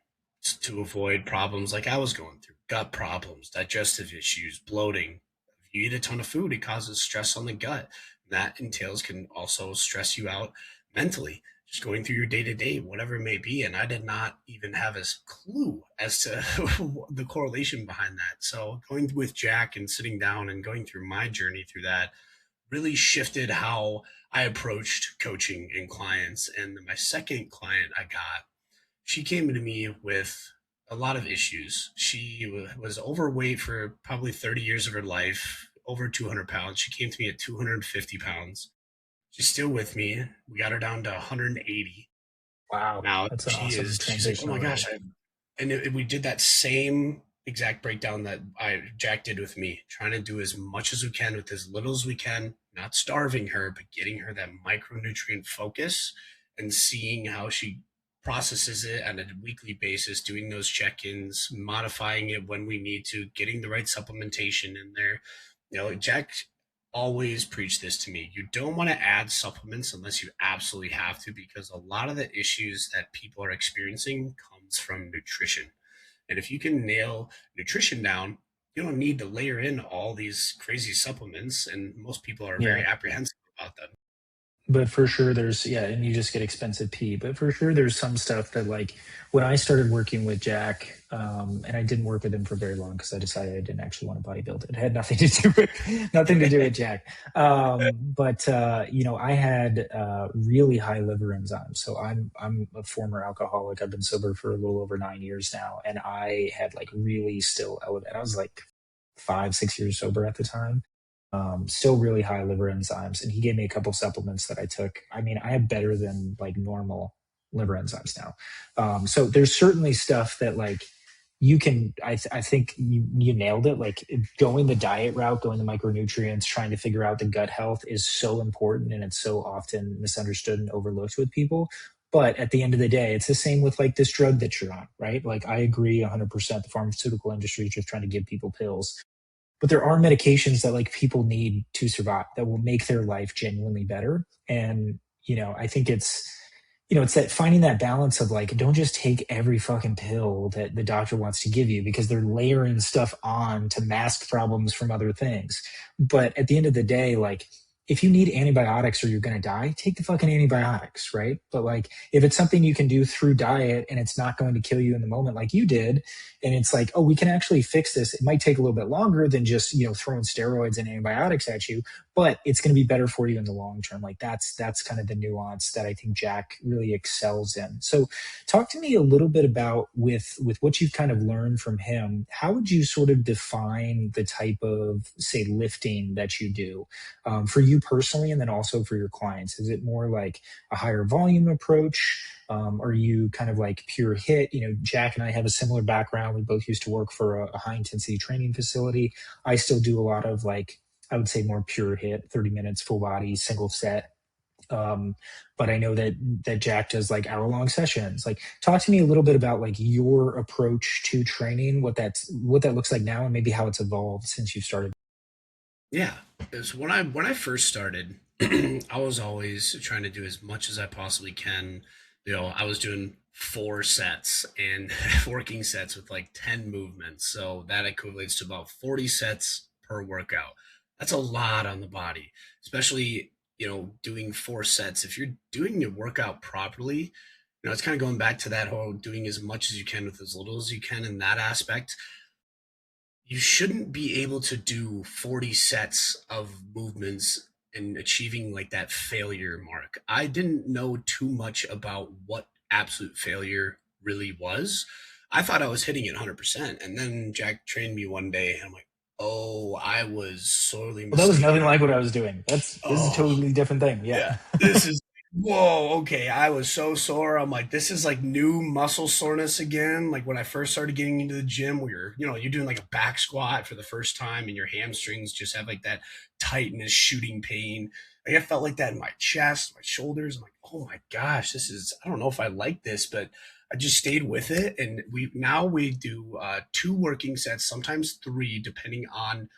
to avoid problems like I was going through, gut problems, digestive issues, bloating. If you eat a ton of food, it causes stress on the gut. That entails can also stress you out mentally, just going through your day to day, whatever it may be. And I did not even have a clue as to the correlation behind that. So going with Jack and sitting down and going through my journey through that really shifted how I approached coaching and clients. And my second client I got, she came to me with a lot of issues. She was overweight for probably 30 years of her life, over 200 pounds. She came to me at 250 pounds. She's still with me. We got her down to 180. Wow. Now That's an awesome she's like, oh transition my gosh. already. We did that same exact breakdown that Jack did with me, trying to do as much as we can with as little as we can, not starving her, but getting her that micronutrient focus and seeing how she processes it on a weekly basis, doing those check-ins, modifying it when we need to, getting the right supplementation in there. Jack always preached this to me. You don't want to add supplements unless you absolutely have to, because a lot of the issues that people are experiencing comes from nutrition. And if you can nail nutrition down, you don't need to layer in all these crazy supplements. And most people are very Yeah. apprehensive about them. But for sure there's, yeah, and you just get expensive pee, but for sure there's some stuff that, like, when I started working with Jack, and I didn't work with him for very long because I decided I didn't actually want to bodybuild. It had nothing to do with nothing to do with Jack. But I had really high liver enzymes. So I'm a former alcoholic. I've been sober for a little over 9 years now, and I had like really still elevated. I was like 5, 6 years sober at the time, still really high liver enzymes. And he gave me a couple supplements that I took. I mean, I have better than like normal liver enzymes now. So there's certainly stuff that, like, you can, I think you nailed it. Like, going the diet route, going the micronutrients, trying to figure out the gut health is so important. And it's so often misunderstood and overlooked with people. But at the end of the day, it's the same with like this drug that you're on, right? Like, I agree 100%. The pharmaceutical industry is just trying to give people pills, but there are medications that like people need to survive that will make their life genuinely better. And I think it's that finding that balance of like, don't just take every fucking pill that the doctor wants to give you because they're layering stuff on to mask problems from other things. But at the end of the day, like, if you need antibiotics or you're going to die, take the fucking antibiotics, right? But like, if it's something you can do through diet and it's not going to kill you in the moment like you did, and it's like, oh, we can actually fix this. It might take a little bit longer than just, throwing steroids and antibiotics at you, but it's going to be better for you in the long term. Like, that's kind of the nuance that I think Jack really excels in. So talk to me a little bit about, with what you've kind of learned from him, how would you sort of define the type of, say, lifting that you do, for you personally, and then also for your clients? Is it more like a higher volume approach? Are you kind of like pure hit? Jack and I have a similar background. We both used to work for a high intensity training facility. I still do a lot of, like, I would say more pure hit, 30 minutes, full body, single set. Um, but I know that Jack does like hour-long sessions. Like, talk to me a little bit about like your approach to training, what that looks like now, and maybe how it's evolved since you started. Yeah. It's when I first started, I was always trying to do as much as I possibly can. I was doing 4 sets and working sets with like 10 movements. So that equates to about 40 sets per workout. That's a lot on the body, especially, doing 4 sets. If you're doing your workout properly, it's kind of going back to that whole doing as much as you can with as little as you can in that aspect. You shouldn't be able to do 40 sets of movements and achieving like that failure mark. I didn't know too much about what absolute failure really was. I thought I was hitting it 100%. And then Jack trained me one day and I'm like, oh, I was sorely Well, that was mistaken. nothing like what I was doing. This is a Oh, totally different thing. Yeah. yeah. This is whoa, okay. I was so sore. I'm like, this is like new muscle soreness again. Like when I first started getting into the gym, where you're doing like a back squat for the first time and your hamstrings just have like that tightness, shooting pain. Like I felt like that in my chest, my shoulders. I'm like, oh my gosh, I don't know if I like this, but I just stayed with it. And we do 2 working sets, sometimes 3, depending on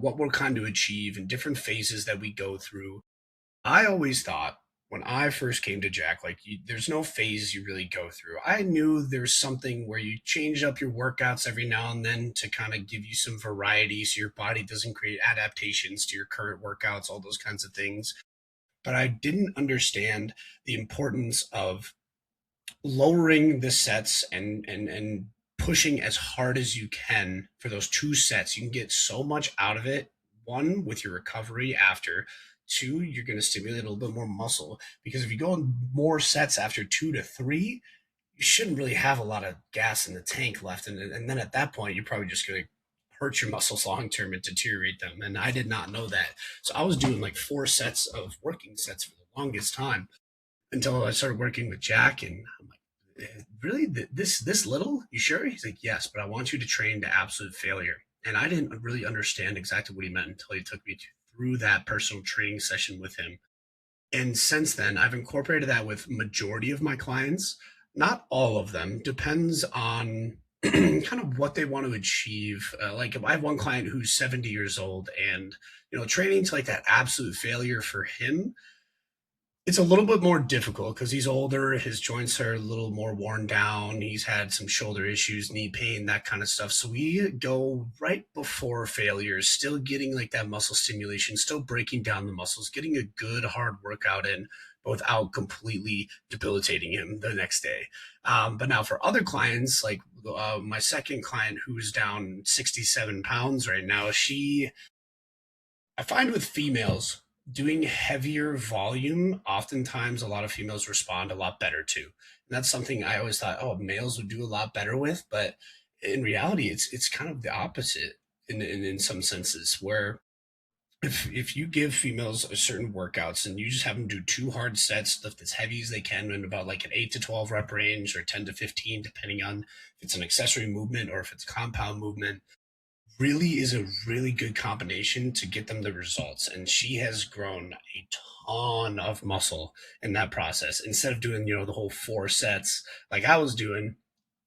what we're trying to achieve and different phases that we go through. I always thought when I first came to Jack, like there's no phase you really go through. I knew there's something where you change up your workouts every now and then to kind of give you some variety so your body doesn't create adaptations to your current workouts, all those kinds of things. But I didn't understand the importance of lowering the sets and pushing as hard as you can for those 2 sets. You can get so much out of it. One, with your recovery after. Two, you're going to stimulate a little bit more muscle, because if you go in more sets after 2 to 3, you shouldn't really have a lot of gas in the tank left. And then at that point, you're probably just going to hurt your muscles long term and deteriorate them. And I did not know that. So I was doing like 4 sets of working sets for the longest time until I started working with Jack, and I'm like, really, this little? You sure? He's like, yes, but I want you to train to absolute failure. And I didn't really understand exactly what he meant until he took me through that personal training session with him. And since then, I've incorporated that with majority of my clients. Not all of them. Depends on kind of what they want to achieve. Like if I have one client who's 70 years old, and training to like that absolute failure for him, it's a little bit more difficult because he's older. His joints are a little more worn down. He's had some shoulder issues, knee pain, that kind of stuff. So we go right before failure, still getting like that muscle stimulation, still breaking down the muscles, getting a good hard workout in, but without completely debilitating him the next day. But now for other clients, like my second client who's down 67 pounds right now, I find with females doing heavier volume, oftentimes a lot of females respond a lot better to. And that's something I always thought, oh, males would do a lot better with. But in reality, it's kind of the opposite in some senses, where if you give females a certain workouts and you just have them do two hard sets, lift as heavy as they can in about like an 8 to 12 rep range or 10 to 15, depending on if it's an accessory movement or if it's compound movement, really is a really good combination to get them the results. And she has grown a ton of muscle in that process. Instead of doing, the whole 4 sets like I was doing,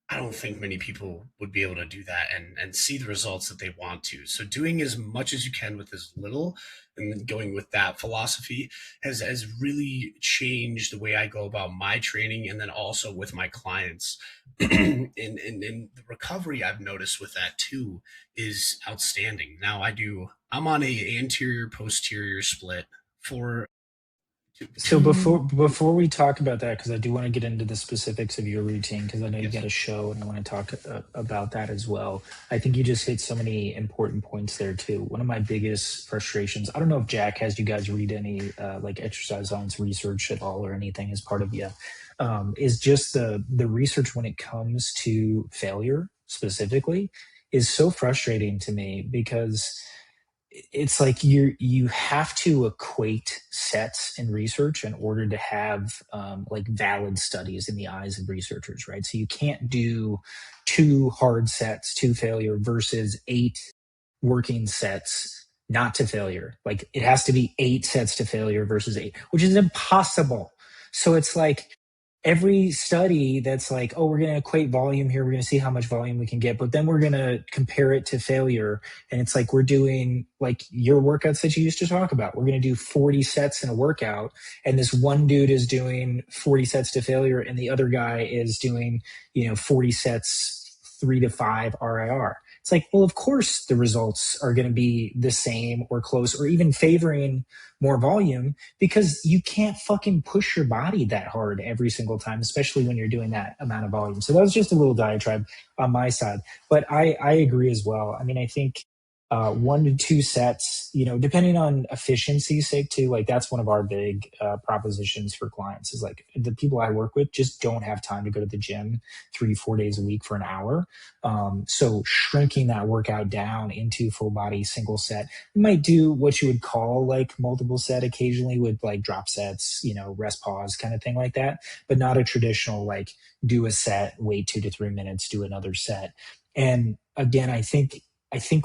I don't think many people would be able to do that and see the results that they want to. So doing as much as you can with as little, and then going with that philosophy has really changed the way I go about my training, and then also with my clients. And the recovery I've noticed with that too is outstanding. Now I'm on a anterior posterior split for So two. before we talk about that, because I do want to get into the specifics of your routine, because I know you got Yes. a show and I want to talk about that as well. I think you just hit so many important points there too. One of my biggest frustrations, I don't know if Jack has you guys read any like exercise science research at all or anything as part of you, is just the research when it comes to failure specifically is so frustrating to me because it's like you have to equate sets in research in order to have like valid studies in the eyes of researchers, right? So you can't do two hard sets to failure versus eight working sets not to failure. Like it has to be 8 sets to failure versus eight, which is impossible. So it's like every study that's like, oh, we're going to equate volume here, we're going to see how much volume we can get, but then we're going to compare it to failure. And it's like we're doing like your workouts that you used to talk about. We're going to do 40 sets in a workout, and this one dude is doing 40 sets to failure, and the other guy is doing 40 sets 3 to 5 RIR. It's like, well, of course the results are going to be the same or close or even favoring more volume, because you can't fucking push your body that hard every single time, especially when you're doing that amount of volume. So that was just a little diatribe on my side. But I agree as well. I mean, I think 1 to 2 sets, depending on efficiency's sake too, like that's one of our big propositions for clients is like the people I work with just don't have time to go to the gym 3, 4 days a week for an hour. So shrinking that workout down into full body single set, you might do what you would call like multiple set occasionally with like drop sets, rest pause kind of thing like that, but not a traditional like do a set, wait 2 to 3 minutes, do another set. And again, I think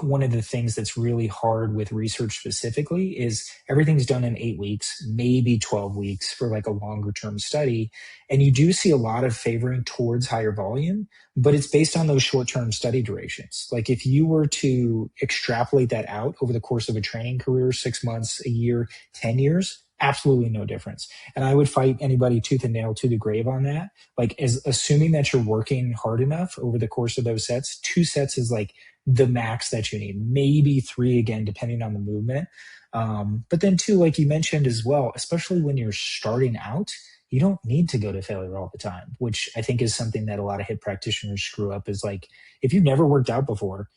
one of the things that's really hard with research specifically is everything's done in 8 weeks, maybe 12 weeks for like a longer term study. And you do see a lot of favoring towards higher volume, but it's based on those short term study durations. Like if you were to extrapolate that out over the course of a training career, 6 months, a year, 10 years, absolutely no difference. And I would fight anybody tooth and nail to the grave on that. Like as assuming that you're working hard enough over the course of those sets, 2 sets is like the max that you need, maybe 3 again, depending on the movement. But then too, like you mentioned as well, especially when you're starting out, you don't need to go to failure all the time, which I think is something that a lot of hip practitioners screw up is like, if you've never worked out before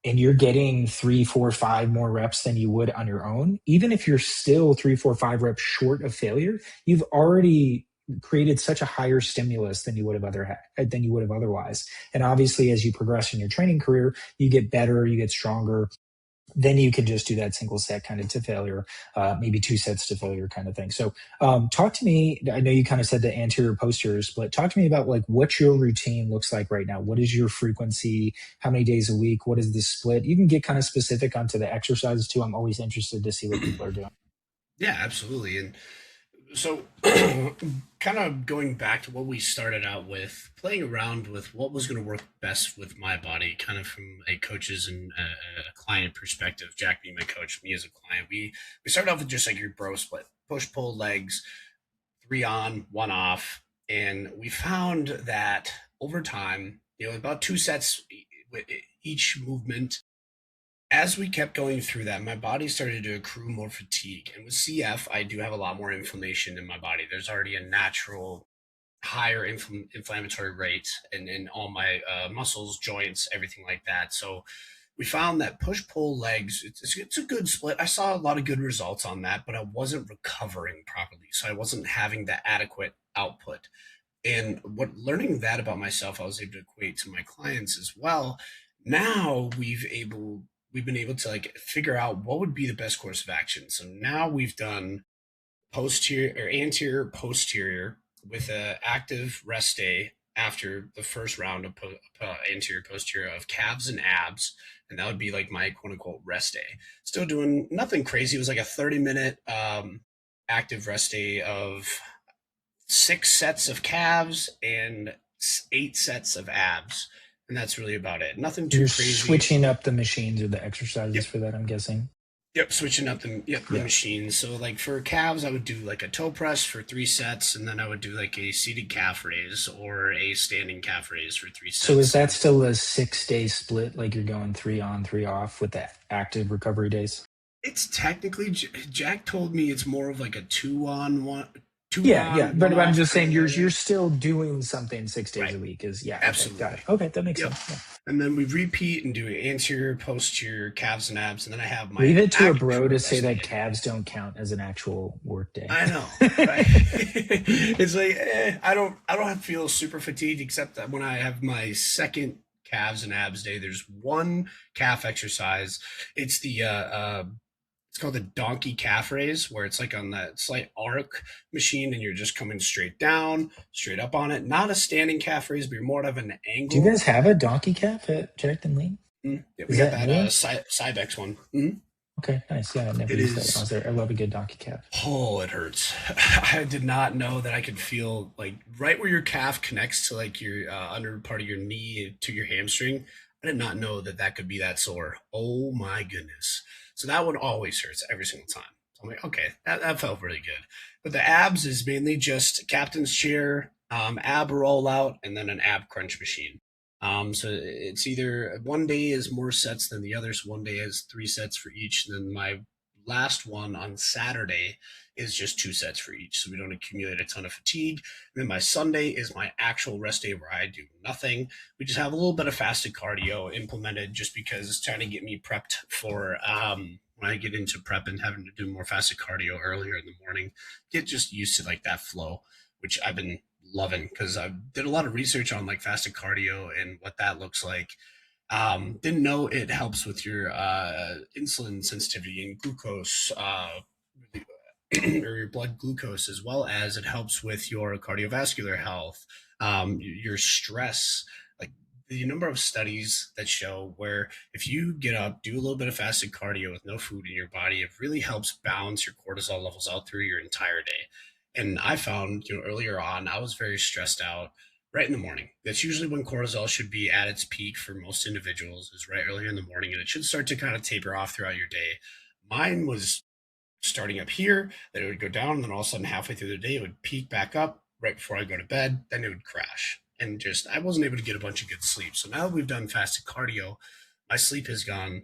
and you're getting 3, 4, 5 more reps than you would on your own, even if you're still 3, 4, 5 reps short of failure, you've already created such a higher stimulus than you would have otherwise. And obviously, as you progress in your training career, you get better, you get stronger. Then you can just do that single set kind of to failure, maybe 2 sets to failure kind of thing. So talk to me. I know you kind of said the anterior posteriors, but talk to me about like what your routine looks like right now. What is your frequency? How many days a week? What is the split? You can get kind of specific onto the exercises too. I'm always interested to see what people are doing. Yeah, absolutely. And So, kind of going back to what we started out with, playing around with what was going to work best with my body, kind of from a coach's and a client perspective. Jack being my coach, me as a client, we started off with just like your bro split, push pull legs, three on, one off, and we found that over time, about two sets each movement, as we kept going through that, my body started to accrue more fatigue. And with CF, I do have a lot more inflammation in my body. There's already a natural higher inflammatory rate in all my muscles, joints, everything like that. So we found that push pull legs, it's a good split. I saw a lot of good results on that, but I wasn't recovering properly. So I wasn't having the adequate output. And what learning that about myself, I was able to equate to my clients as well. Now we've been able to like figure out what would be the best course of action. So now we've done posterior or anterior posterior with a active rest day after the first round of anterior posterior of calves and abs, and that would be like my quote unquote rest day. Still doing nothing crazy. It was like a 30-minute active rest day of 6 sets of calves and 8 sets of abs. And that's really about it. Nothing too You're crazy. switching up the machines or the exercises Yep. for that, I'm guessing. Yep. Switching up the Yeah. machines. So like for calves, I would do like a toe press for 3 sets, and then I would do like a seated calf raise or a standing calf raise for three So is sets. that And still a 6 day split? Like you're going 3 on, 3 off with the active recovery days? it's technically Jack told me it's more of like a two on one, two Yeah, yeah. on, one But I'm off just kind saying of you're thing. still doing something 6 days Right. a week is yeah, okay, got it. Absolutely. Okay, that makes Yep. sense. Yeah. And then we repeat and do anterior, posterior, calves and abs, and then I have Leave my it to a bro actual to say rest that day. calves don't count as an actual work day. I know, right? It's like I don't feel super fatigued except that when I have my second calves and abs day, there's one calf exercise. It's the it's called the donkey calf raise, where it's like on that slight arc machine, and you're just coming straight down, straight up on it. Not a standing calf raise, but you're more of an Do you angle. guys have a donkey calf at Jack and Lean? Yeah, we Is got that that newer? Cybex one. Mhm. Okay, nice. Yeah, I never It used that when I is. was there. I love a good donkey calf. Oh, it hurts. I did not know that I could feel like right where your calf connects to like your under part of your knee to your hamstring. I did not know that that could be that sore. Oh my goodness. So that one always hurts every single time. So I'm like, okay, that felt really good. But the abs is mainly just captain's chair, ab rollout, and then an ab crunch machine. So it's either one day is more sets than the other. So one day has 3 sets for each. And then my last one on Saturday is just 2 sets for each, so we don't accumulate a ton of fatigue. And then my Sunday is my actual rest day where I do nothing. We just have a little bit of fasted cardio implemented just because it's trying to get me prepped for when I get into prep and having to do more fasted cardio earlier in the morning, get just used to like that flow, which I've been loving because I did a lot of research on like fasted cardio and what that looks like. Didn't know it helps with your insulin sensitivity and glucose, or your blood glucose, as well as it helps with your cardiovascular health, your stress. Like the number of studies that show where if you get up, do a little bit of fasted cardio with no food in your body, it really helps balance your cortisol levels out through your entire day. And I found, earlier on, I was very stressed out right in the morning. That's usually when cortisol should be at its peak for most individuals, is right earlier in the morning, and it should start to kind of taper off throughout your day. Mine was starting up here, then it would go down, and then all of a sudden, halfway through the day, it would peak back up right before I go to bed, then it would crash. And just, I wasn't able to get a bunch of good sleep. So now that we've done fasted cardio, my sleep has gone,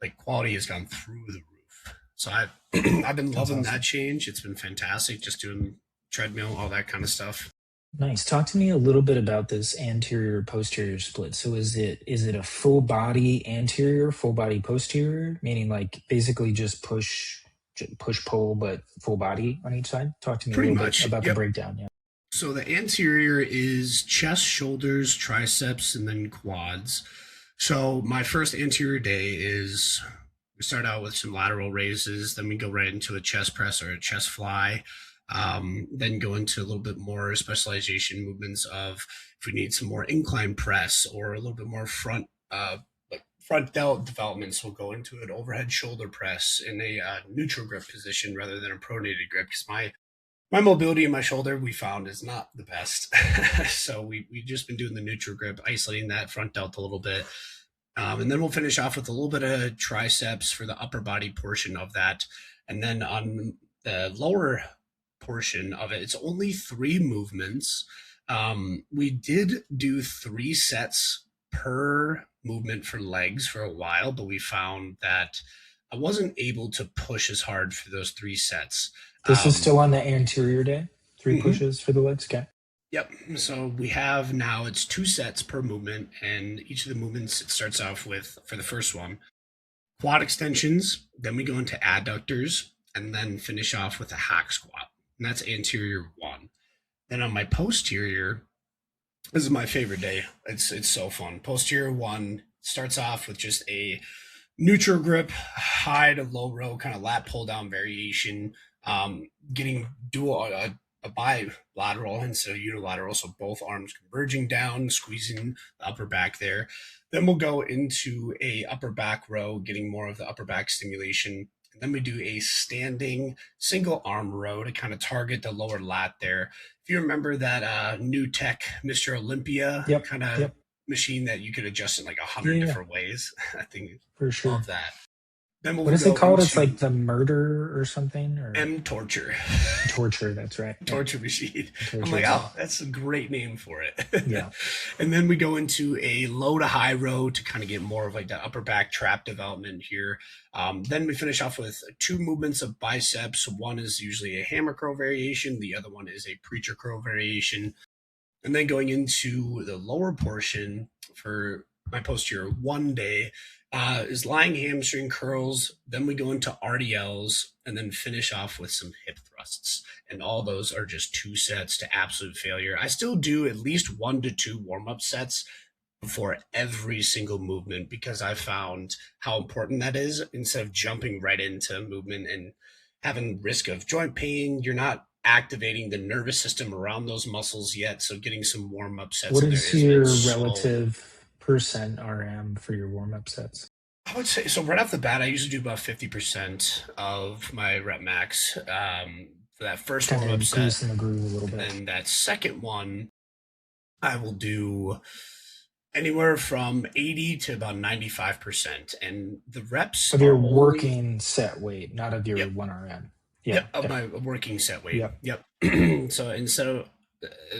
like, quality has gone through the roof. So I've been That's loving that awesome. change. It's been fantastic just doing treadmill, all that kind of stuff. Nice. Talk to me a little bit about this anterior posterior split. So is it a full body anterior, full body posterior, meaning like basically just push pull, but full body on each side? Talk to me a Pretty little bit much. about the Yep. breakdown. Yeah. So the anterior is chest, shoulders, triceps, and then quads. So my first anterior day is we start out with some lateral raises, then we go right into a chest press or a chest fly. Then go into a little bit more specialization movements of if we need some more incline press or a little bit more like front delt developments, we'll go into an overhead shoulder press in a neutral grip position rather than a pronated grip because my My mobility in my shoulder we found is not the best. So we've just been doing the neutral grip, isolating that front delt a little bit. And then we'll finish off with a little bit of triceps for the upper body portion of that. And then on the lower portion of it, it's only three movements. We did do 3 sets per movement for legs for a while, but we found that I wasn't able to push as hard for those 3 sets. This is Um, still on the anterior day. Three mhm. pushes for the legs. Okay. Yep. So we have now it's 2 sets per movement, and each of the movements it starts off with for the first one quad extensions. Then we go into adductors, and then finish off with a hack squat. And that's anterior one. Then on my posterior, this is my favorite day. It's so fun. Posterior one starts off with just a neutral grip, high to low row, kind of lat pull down variation. Getting dual a bilateral instead of unilateral, so both arms converging down, squeezing the upper back there. Then we'll go into a upper back row, getting more of the upper back stimulation. And then we do a standing single arm row to kind of target the lower lat there. If you remember that new tech Mr. Olympia Yep. kind of Yep. machine that you could adjust in like a Yeah. hundred Yeah. different ways, I think For love sure. that. Then What we'll is it go called? It's like into the murder or something, or M Torture. torture. That's right. Yeah. Torture machine. I'm Torture. like, Yeah. oh, that's a great name for it. Yeah. And then we go into a low to high row to kind of get more of like the upper back trap development here. Then we finish off with 2 movements of biceps. One is usually a hammer curl variation. The other one is a preacher curl variation. And then going into the lower portion for my posterior one day is lying hamstring curls. Then we go into RDLs and then finish off with some hip thrusts. And all those are just 2 sets to absolute failure. I still do at least 1 to 2 warm up sets before every single movement because I found how important that is instead of jumping right into movement and having risk of joint pain. You're not activating the nervous system around those muscles yet. So getting some warm up sets What in there is has been your so. relative percent RM for your warm up sets? I would say so. Right off the bat, I usually do about 50% of my rep max for that first Kind warm up of set. greasing the groove a little And bit. then that second one, I will do anywhere from 80 to about 95%. And the reps Of your are only, working set weight, not of your yep, 1 RM. Yeah. yep, of Okay. my working set weight. Yep. Yep. So, and so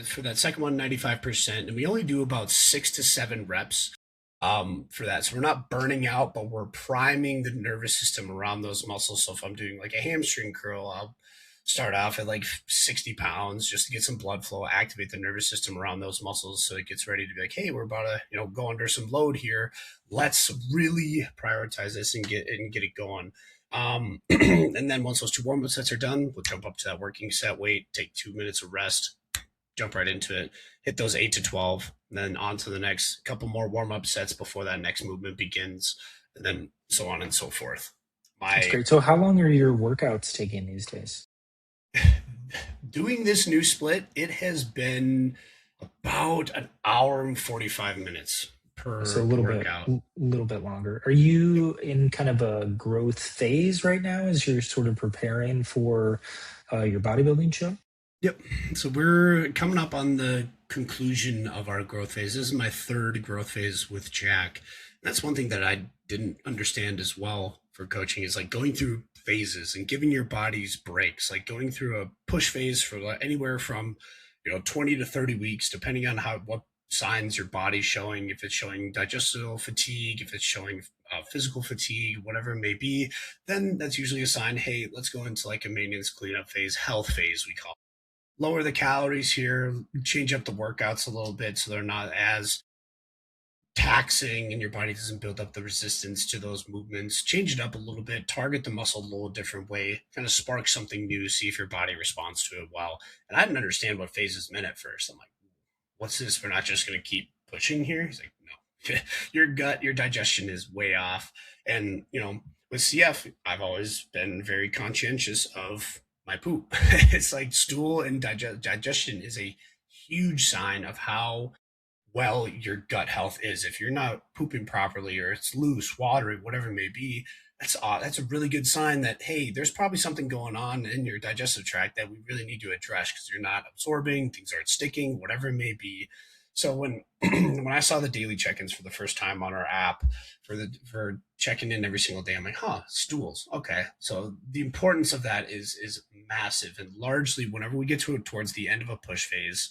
for that second one, 95%. And we only do about 6 to 7 reps for that. So we're not burning out, but we're priming the nervous system around those muscles. So if I'm doing like a hamstring curl, I'll start off at like 60 pounds just to get some blood flow, activate the nervous system around those muscles so it gets ready to be like, hey, we're about to, go under some load here. Let's really prioritize this and get it going. And then once those 2 warm-up sets are done, we'll jump up to that working set weight, take 2 minutes of rest, jump right into it, hit those 8 to 12, and then on to the next couple more warm-up sets before that next movement begins, and then so on and so forth. That's My great. So, how long are your workouts taking these days? doing this new split, it has been about an hour and 45 minutes So per workout. little bit longer. Are Yep. you in kind of a growth phase right now as you're sort of preparing for your bodybuilding show? Yep. So we're coming up on the conclusion of our growth phase. This is my third growth phase with Jack. And that's one thing that I didn't understand as well for coaching is like going through phases and giving your bodies breaks, like going through a push phase for anywhere from, 20 to 30 weeks, depending on what signs your body's showing, if it's showing digestive fatigue, if it's showing physical fatigue, whatever it may be, then that's usually a sign, hey, let's go into like a maintenance cleanup phase, health phase, we call it. Lower the calories here, change up the workouts a little bit so they're not as taxing and your body doesn't build up the resistance to those movements. Change it up a little bit, target the muscle a little different way, kind of spark something new, see if your body responds to it well. And I didn't understand what phases meant at first. I'm like, what's this? We're not just going to keep pushing here. He's like, no, your gut, your digestion is way off. And, with CF, I've always been very conscientious of my poop. It's like stool and digestion is a huge sign of how well your gut health is. If you're not pooping properly or it's loose, watery, whatever it may be, that's a really good sign that, hey, there's probably something going on in your digestive tract that we really need to address because you're not absorbing, things aren't sticking, whatever it may be. So when when I saw the daily check-ins for the first time on our app for checking in every single day, I'm like, huh, stools. Okay. So the importance of that is massive. And largely whenever we get towards the end of a push phase,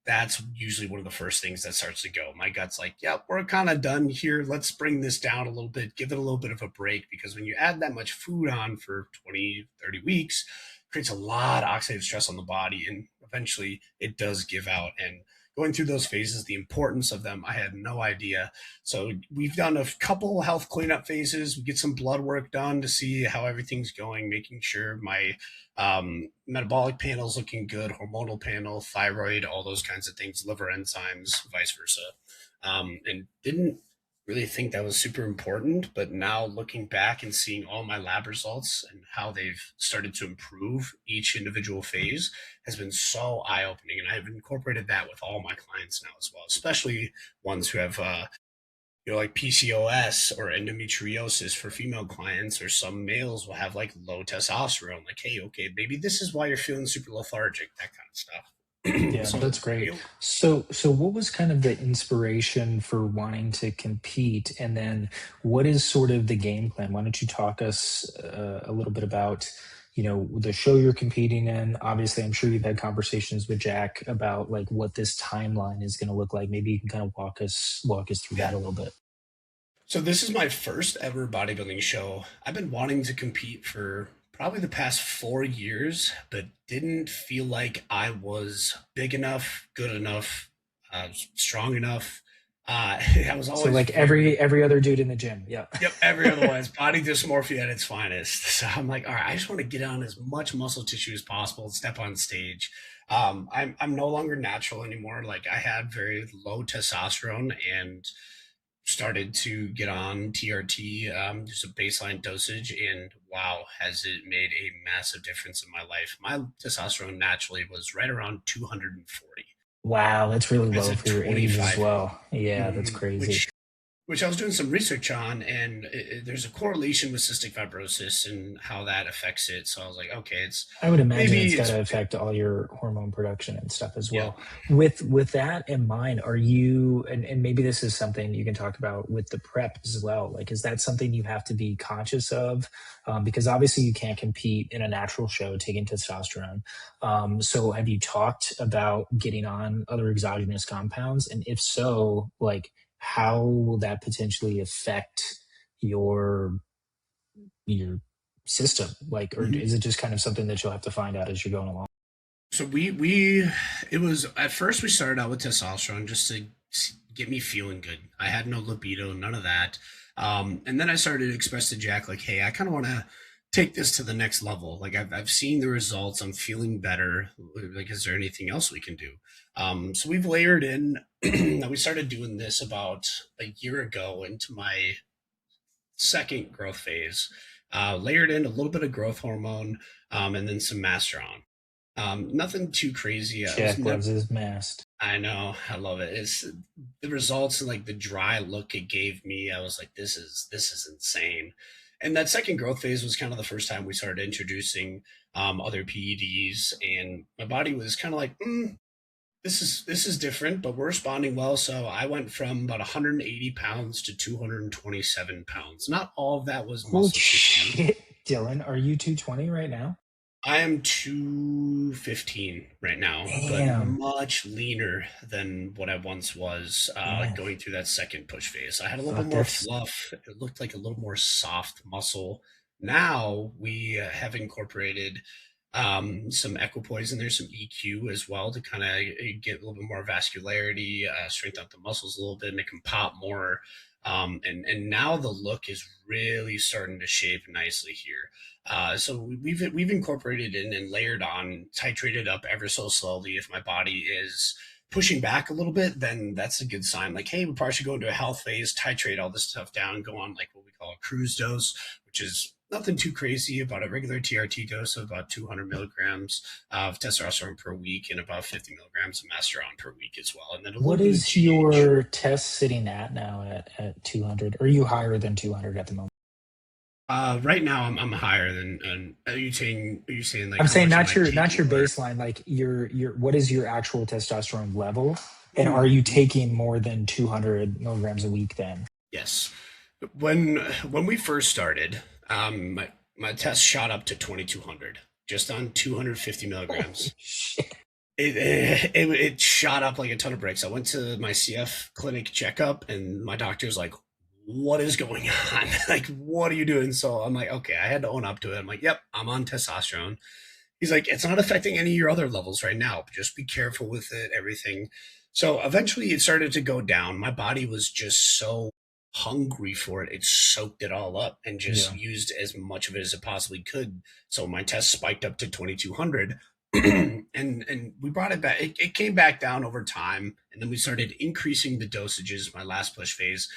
that's usually one of the first things that starts to go. My gut's like, yeah, we're kind of done here. Let's bring this down a little bit, give it a little bit of a break, because when you add that much food on for 20, 30 weeks, it creates a lot of oxidative stress on the body. And eventually it does give out. And going through those phases, the importance of them, I had no idea. So we've done a couple health cleanup phases. We get some blood work done to see how everything's going, making sure my metabolic panel is looking good, hormonal panel, thyroid, all those kinds of things, liver enzymes, vice versa. And didn't really think that was super important. But now looking back and seeing all my lab results and how they've started to improve each individual phase has been so eye opening. And I've incorporated that with all my clients now as well, especially ones who have like PCOS or endometriosis for female clients, or some males will have like low testosterone. Like, hey, okay, maybe this is why you're feeling super lethargic, that kind of stuff. Yeah, So, that's great. So what was kind of the inspiration for wanting to compete? And then what is sort of the game plan? Why don't you talk us a little bit about, the show you're competing in? Obviously, I'm sure you've had conversations with Jack about like what this timeline is going to look like. Maybe you can kind of walk us through yeah. that a little bit. So this is my first ever bodybuilding show. I've been wanting to compete for probably the past 4 years, but didn't feel like I was big enough, good enough, strong enough. I was So always like very, every other dude in the gym. Yeah. yep, every other one. It's body dysmorphia at its finest. So I'm like, all right, I just want to get on as much muscle tissue as possible, step on stage. I'm no longer natural anymore. Like I had very low testosterone and started to get on TRT, just a baseline dosage, and wow, has it made a massive difference in my life. My testosterone naturally was right around 240 Wow, that's really as low a for your age as 25 year old, well. Yeah, that's mm-hmm. crazy. which I was doing some research on, and there's a correlation with cystic fibrosis and how that affects it. So I was like, okay, it's I would imagine maybe it's got it's to affect all your hormone production and stuff as yeah. well. With that in mind, are you and maybe this is something you can talk about with the prep as well. Like, is that something you have to be conscious of? Because obviously you can't compete in a natural show taking testosterone. So have you talked about getting on other exogenous compounds? And if so, like how will that potentially affect your your system, like, or Mhm. is it just kind of something that you'll have to find out as you're going along? So we it was at first we started out with testosterone just to get me feeling good. I had no libido, none of that. And then I started to express to Jack like, hey, I kind of want to take this to the next level. Like I've seen the results. I'm feeling better. Like, is there anything else we can do? So we've layered in. We started doing this about a year ago into my second growth phase. Layered in a little bit of growth hormone, and then some masteron. Nothing too crazy. I was Jack never. loves his mast. I know. I love it. It's the results and like the dry look it gave me. I was like, this is insane. And that second growth phase was kind of the first time we started introducing other PEDs, and my body was kind of like, this is different, but we're responding well. So I went from about 180 pounds to 227 pounds. Not all of that was Holy muscle tissue. shit, Dylan, are you 220 right now? I am 215 right now, but Damn. much leaner than what I once was, Man, going through that second push phase. I had a little bit fuck, more that's fluff. It looked like a little more soft muscle. Now we have incorporated some equipoise in there, some EQ as well to kind of get a little bit more vascularity, strengthen up the muscles a little bit, make them pop more. And now the look is really starting to shape nicely here. So we've incorporated in and layered on, titrated up ever so slowly. If my body is pushing back a little bit, then that's a good sign. Like, hey, we probably should go into a health phase, titrate all this stuff down, go on like what we call a cruise dose, which is nothing too crazy, about a regular TRT dose of about 200 milligrams of testosterone per week and about 50 milligrams of masteron per week as well. And then a little what bit of is GH. your test sitting at now at 200? Are you higher than 200 at the moment? Right now I'm higher than. Are you saying like I'm how saying much am not I your taking or? baseline, like your what is your actual testosterone level, and are Ooh, you taking more than 200 milligrams a week then? yes. When we first started, my test shot up to 2200 just on 250 Holy milligrams. shit. It shot up like a ton of bricks. I went to my CF clinic checkup, and my doctor's like, "What is going on? Like, what are you doing?" So I'm like, "Okay." I had to own up to it. I'm like, "Yep, I'm on testosterone." He's like, "It's not affecting any of your other levels right now. Just be careful with it, everything." So eventually, it started to go down. My body was just so hungry for it; it soaked it all up and just Yeah. used as much of it as it possibly could. So my test spiked up to 2200. And we brought it back. It came back down over time, and then we started increasing the dosages. My last push phase,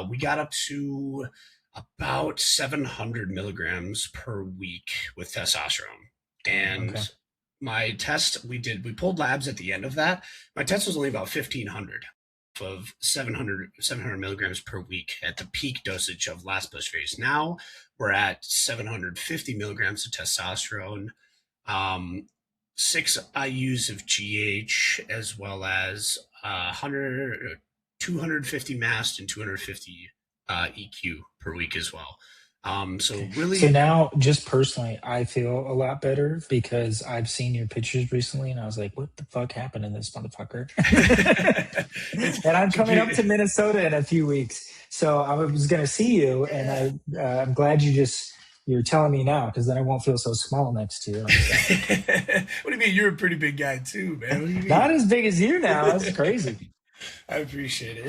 we got up to about 700 milligrams per week with testosterone. Damn. And Okay. my test, we pulled labs at the end of that. My test was only about 1500 of 700 milligrams per week at the peak dosage of last push phase. Now we're at 750 milligrams of testosterone, um, 6 IUs of GH, as well as 100, 250 mast and 250 EQ per week as well. So Okay. So really, now, just personally, I feel a lot better because I've seen your pictures recently and I was like, what the fuck happened to this motherfucker? it's And I'm to coming up be to Minnesota in a few weeks. So I was going to see you, and yeah. I'm glad you're telling me now, because then I won't feel so small next to you. So What do you mean? You're a pretty big guy too, man. What do you not mean? as big as you now. This is crazy. I appreciate it.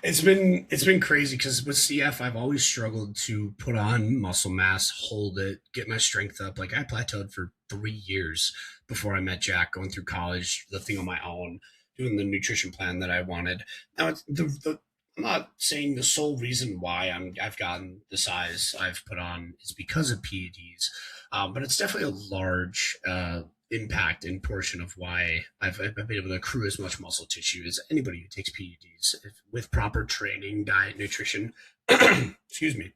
It's been crazy because with CF, I've always struggled to put on muscle mass, hold it, get my strength up. Like I plateaued for 3 years before I met Jack, going through college, lifting on my own, doing the nutrition plan that I wanted. Now, I'm not saying the sole reason why I've gotten the size I've put on is because of PEDs, but it's definitely a large impact and portion of why I've been able to accrue as much muscle tissue as anybody who takes PEDs with proper training, diet, nutrition. Excuse me.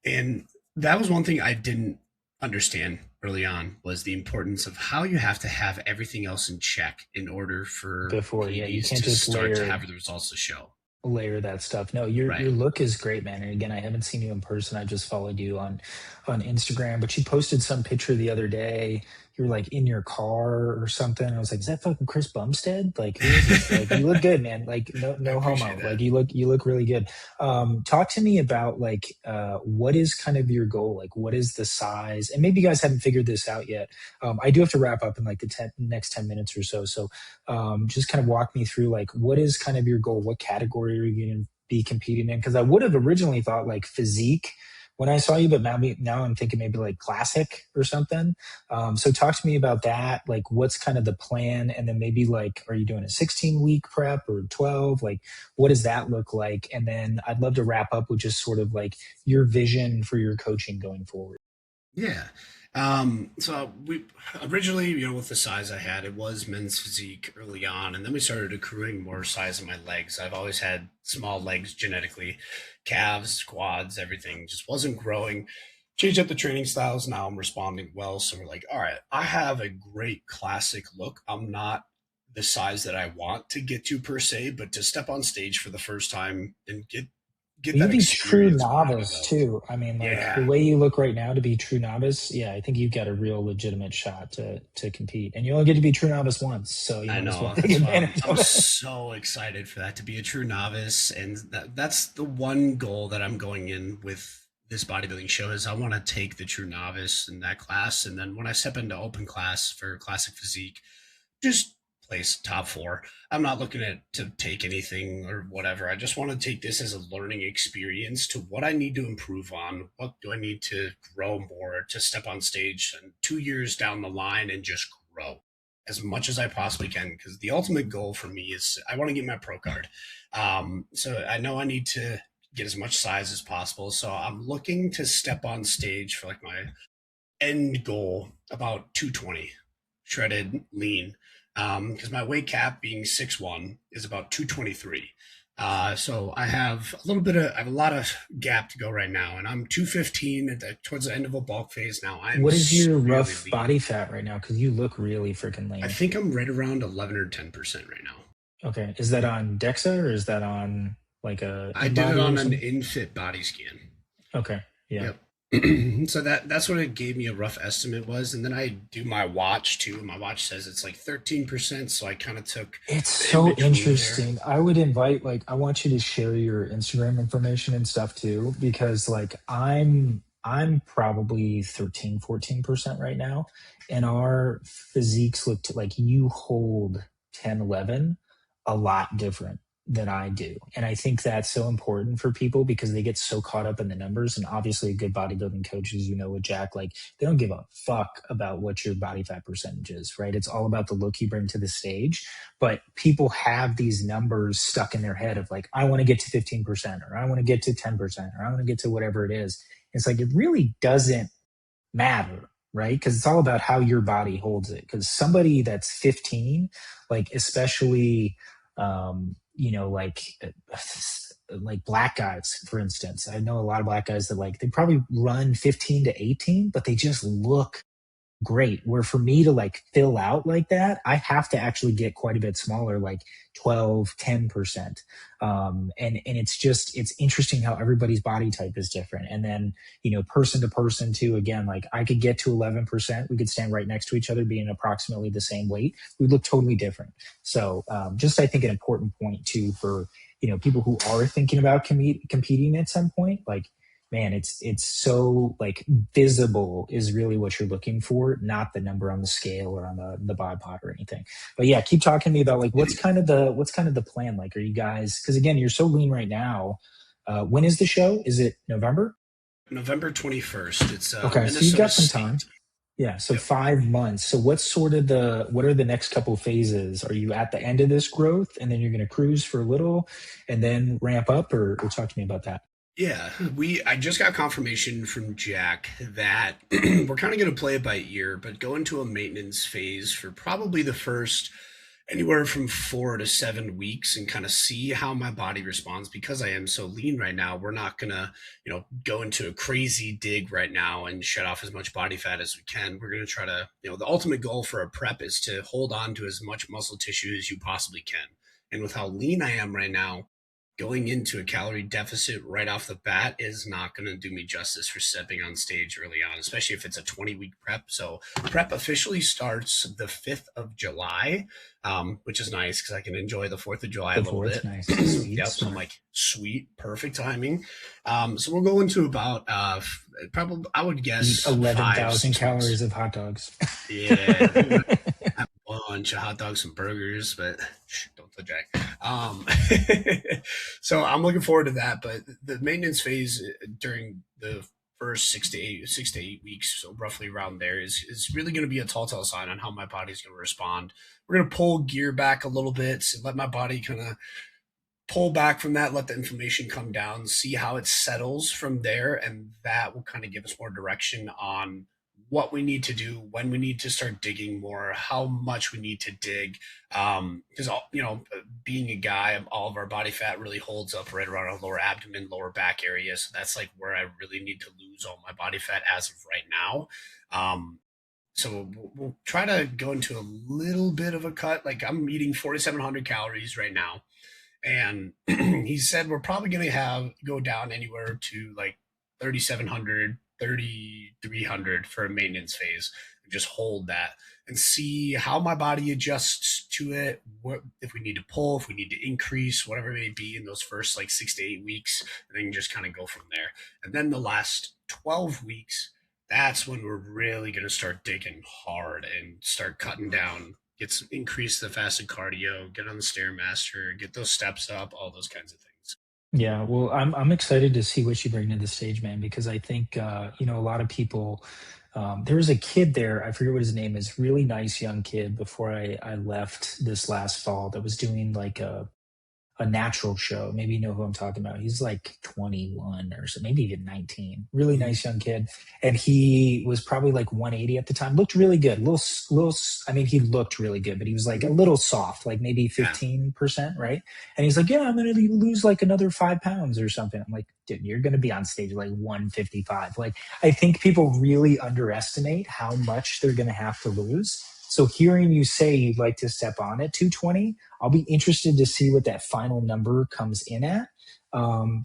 And that was one thing I didn't understand early on was the importance of how you have to have everything else in check in order for Before, yeah, you PEDs can't to just start to have the results to show. layer that stuff. No, your Right. look is great, man. And again, I haven't seen you in person. I just followed you on Instagram, but you posted some picture the other day. You were like in your car or something. I was like, is that fucking Chris Bumstead? Like, who is this? Like, you look good, man. Like, I no appreciate homo. that. Like, you look really good. Talk to me about like what is kind of your goal? Like, what is the size? And maybe you guys haven't figured this out yet. I do have to wrap up in like the next 10 minutes or so. So just kind of walk me through like what is kind of your goal? What category are you going to be competing in? Because I would have originally thought like physique when I saw you, but now I'm thinking maybe like classic or something. So talk to me about that. Like, what's kind of the plan? And then maybe like, are you doing a 16-week prep or 12? Like, what does that look like? And then I'd love to wrap up with just sort of like your vision for your coaching going forward. Yeah. So we originally, with the size I had, it was men's physique early on, and then we started accruing more size in my legs. I've always had small legs genetically, calves, quads, everything just wasn't growing. Changed up the training styles. Now I'm responding well. So we're like, all right, I have a great classic look. I'm not the size that I want to get to per se, but to step on stage for the first time and get You that be true experience under my novice belt. too. I mean, like the Yeah, way you look right now to be true novice, yeah, I think you've got a real legitimate shot to compete. And you only get to be true novice once, so you I might as well know. take That's why I'm advantage I'm of it. so excited for that to be a true novice, and that's the one goal that I'm going in with this bodybuilding show is I want to take the true novice in that class, and then when I step into open class for classic physique, just place top four. I'm not looking at to take anything or whatever. I just want to take this as a learning experience to what I need to improve on. What do I need to grow more to step on stage and 2 years down the line and just grow as much as I possibly can? Because the ultimate goal for me is I want to get my pro card. So I know I need to get as much size as possible. So I'm looking to step on stage for like my end goal about 220 shredded lean, because my weight cap being 6'1" is about 223. So I have a lot of gap to go right now, and I'm 215 towards the end of a bulk phase now. I am What is your severely rough lean. body fat right now? Because you look really freaking I lean. think I'm right around 11 or 10% right now. Okay. Is that on DEXA or is that on like a I did it InBody or on an something? InFit body scan. Okay. Yeah. Yep. So that's what it gave me a rough estimate was, and then I do my watch too. My watch says it's like 13%, so I kind of took It's the in so between there. interesting. I would invite, like, I want you to share your Instagram information and stuff too, because like I'm probably 13, 14% right now. And our physiques look to like you hold 10, 11 a lot different than I do. And I think that's so important for people because they get so caught up in the numbers. And obviously a good bodybuilding coach, as you know, with Jack, like they don't give a fuck about what your body fat percentage is, right? It's all about the look you bring to the stage. But people have these numbers stuck in their head of like, I want to get to 15%, or I want to get to 10%, or I want to get to whatever it is. It's like, it really doesn't matter, right? Because it's all about how your body holds it. Because somebody that's 15, like, especially, like black guys, for instance. I know a lot of black guys that like, they probably run 15 to 18, but they just look great. Where for me to like fill out like that, I have to actually get quite a bit smaller, like 12, 10%. And it's interesting how everybody's body type is different. And then, person to person too, again, like I could get to 11%. We could stand right next to each other, being approximately the same weight. We look totally different. So, just, I think an important point too for, people who are thinking about competing at some point, like, man, it's so like visible is really what you're looking for, not the number on the scale or on the bod pod or anything. But yeah, keep talking to me about like what's kind of the plan. Like, are you guys? Because again, you're so lean right now. When is the show? Is it November? November 21st. It's Okay, so you've Minnesota got some State. time. Yeah, so Yep. 5 months. So what's sort of what are the next couple phases? Are you at the end of this growth and then you're going to cruise for a little and then ramp up, or talk to me about that? Yeah, I just got confirmation from Jack that we're kind of going to play it by ear, but go into a maintenance phase for probably the first anywhere from 4 to 7 weeks and kind of see how my body responds because I am so lean right now. We're not gonna, go into a crazy dig right now and shed off as much body fat as we can. We're gonna try to, the ultimate goal for a prep is to hold on to as much muscle tissue as you possibly can. And with how lean I am right now, going into a calorie deficit right off the bat is not going to do me justice for stepping on stage early on, especially if it's a 20-week prep. So prep officially starts the 5th of July, which is nice because I can enjoy the 4th of July a The little fourth, bit. nice, sweet, Yep. So I'm smart. like, sweet, perfect timing. So we'll go into about, probably, I would Eat guess 5, 11,000 6 weeks. calories of hot dogs. Yeah. Have a bunch of hot dogs and burgers, but don't tell Jack. So I'm looking forward to that. But the maintenance phase during the first 6 to 8 weeks, so roughly around there, is really going to be a telltale sign on how my body's going to respond. We're going to pull gear back a little bit, so let my body kind of pull back from that, let the inflammation come down, see how it settles from there, and that will kind of give us more direction on what we need to do, when we need to start digging more, how much we need to dig. Because being a guy, all of our body fat really holds up right around our lower abdomen, lower back area. So that's like where I really need to lose all my body fat as of right now. So we'll try to go into a little bit of a cut. Like I'm eating 4,700 calories right now, and he said we're probably going to have go down anywhere to like 3,700, 3,300 for a maintenance phase. Just hold that and see how my body adjusts to it. What if we need to pull, if we need to increase, whatever it may be in those first like 6 to 8 weeks, and then just kind of go from there. And then the last 12 weeks, that's when we're really going to start digging hard and start cutting down, increase the fasted cardio, get on the stairmaster, get those steps up, all those kinds of things. Yeah, well, I'm excited to see what you bring to the stage, man, because I think a lot of people. There was a kid there, I forget what his name is, really nice young kid before I left this last fall that was doing like a a natural show. Maybe you know who I'm talking about. He's like 21 or so, maybe even 19. Really Mhm. nice young kid. And he was probably like 180 at the time. Looked really good. I mean, he looked really good, but he was like a Mhm. little soft, like maybe Yeah. 15%, right? And he's like, yeah, I'm going to lose like another 5 pounds or something. I'm like, dude, you're going to be on stage like 155. Like, I think people really underestimate how much they're going to have to lose. So hearing you say you'd like to step on at 220, I'll be interested to see what that final number comes in at.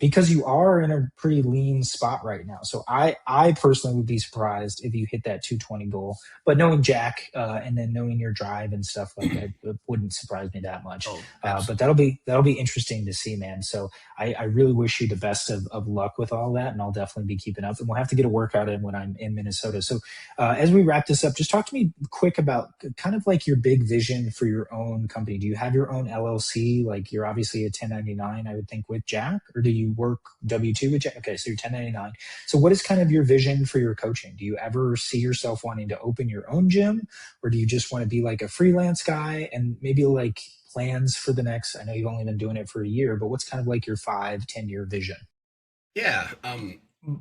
Because you are in a pretty lean spot right now. So I personally would be surprised if you hit that 220 goal. But knowing Jack, and then knowing your drive and stuff like that, it wouldn't surprise me that much. Oh, But absolutely. that'll be interesting to see, man. So I really wish you the best of luck with all that, and I'll definitely be keeping up. And we'll have to get a workout in when I'm in Minnesota. So as we wrap this up, just talk to me quick about kind of like your big vision for your own company. Do you have your own LLC? Like you're obviously a 1099, I would think, with Jack, or do you work W-2 with Jack? Okay, so you're 1099. So what is kind of your vision for your coaching? Do you ever see yourself wanting to open your own gym, or do you just want to be like a freelance guy and maybe like plans for the next, I know you've only been doing it for a year, but what's kind of like your 5, 10 year vision? Yeah.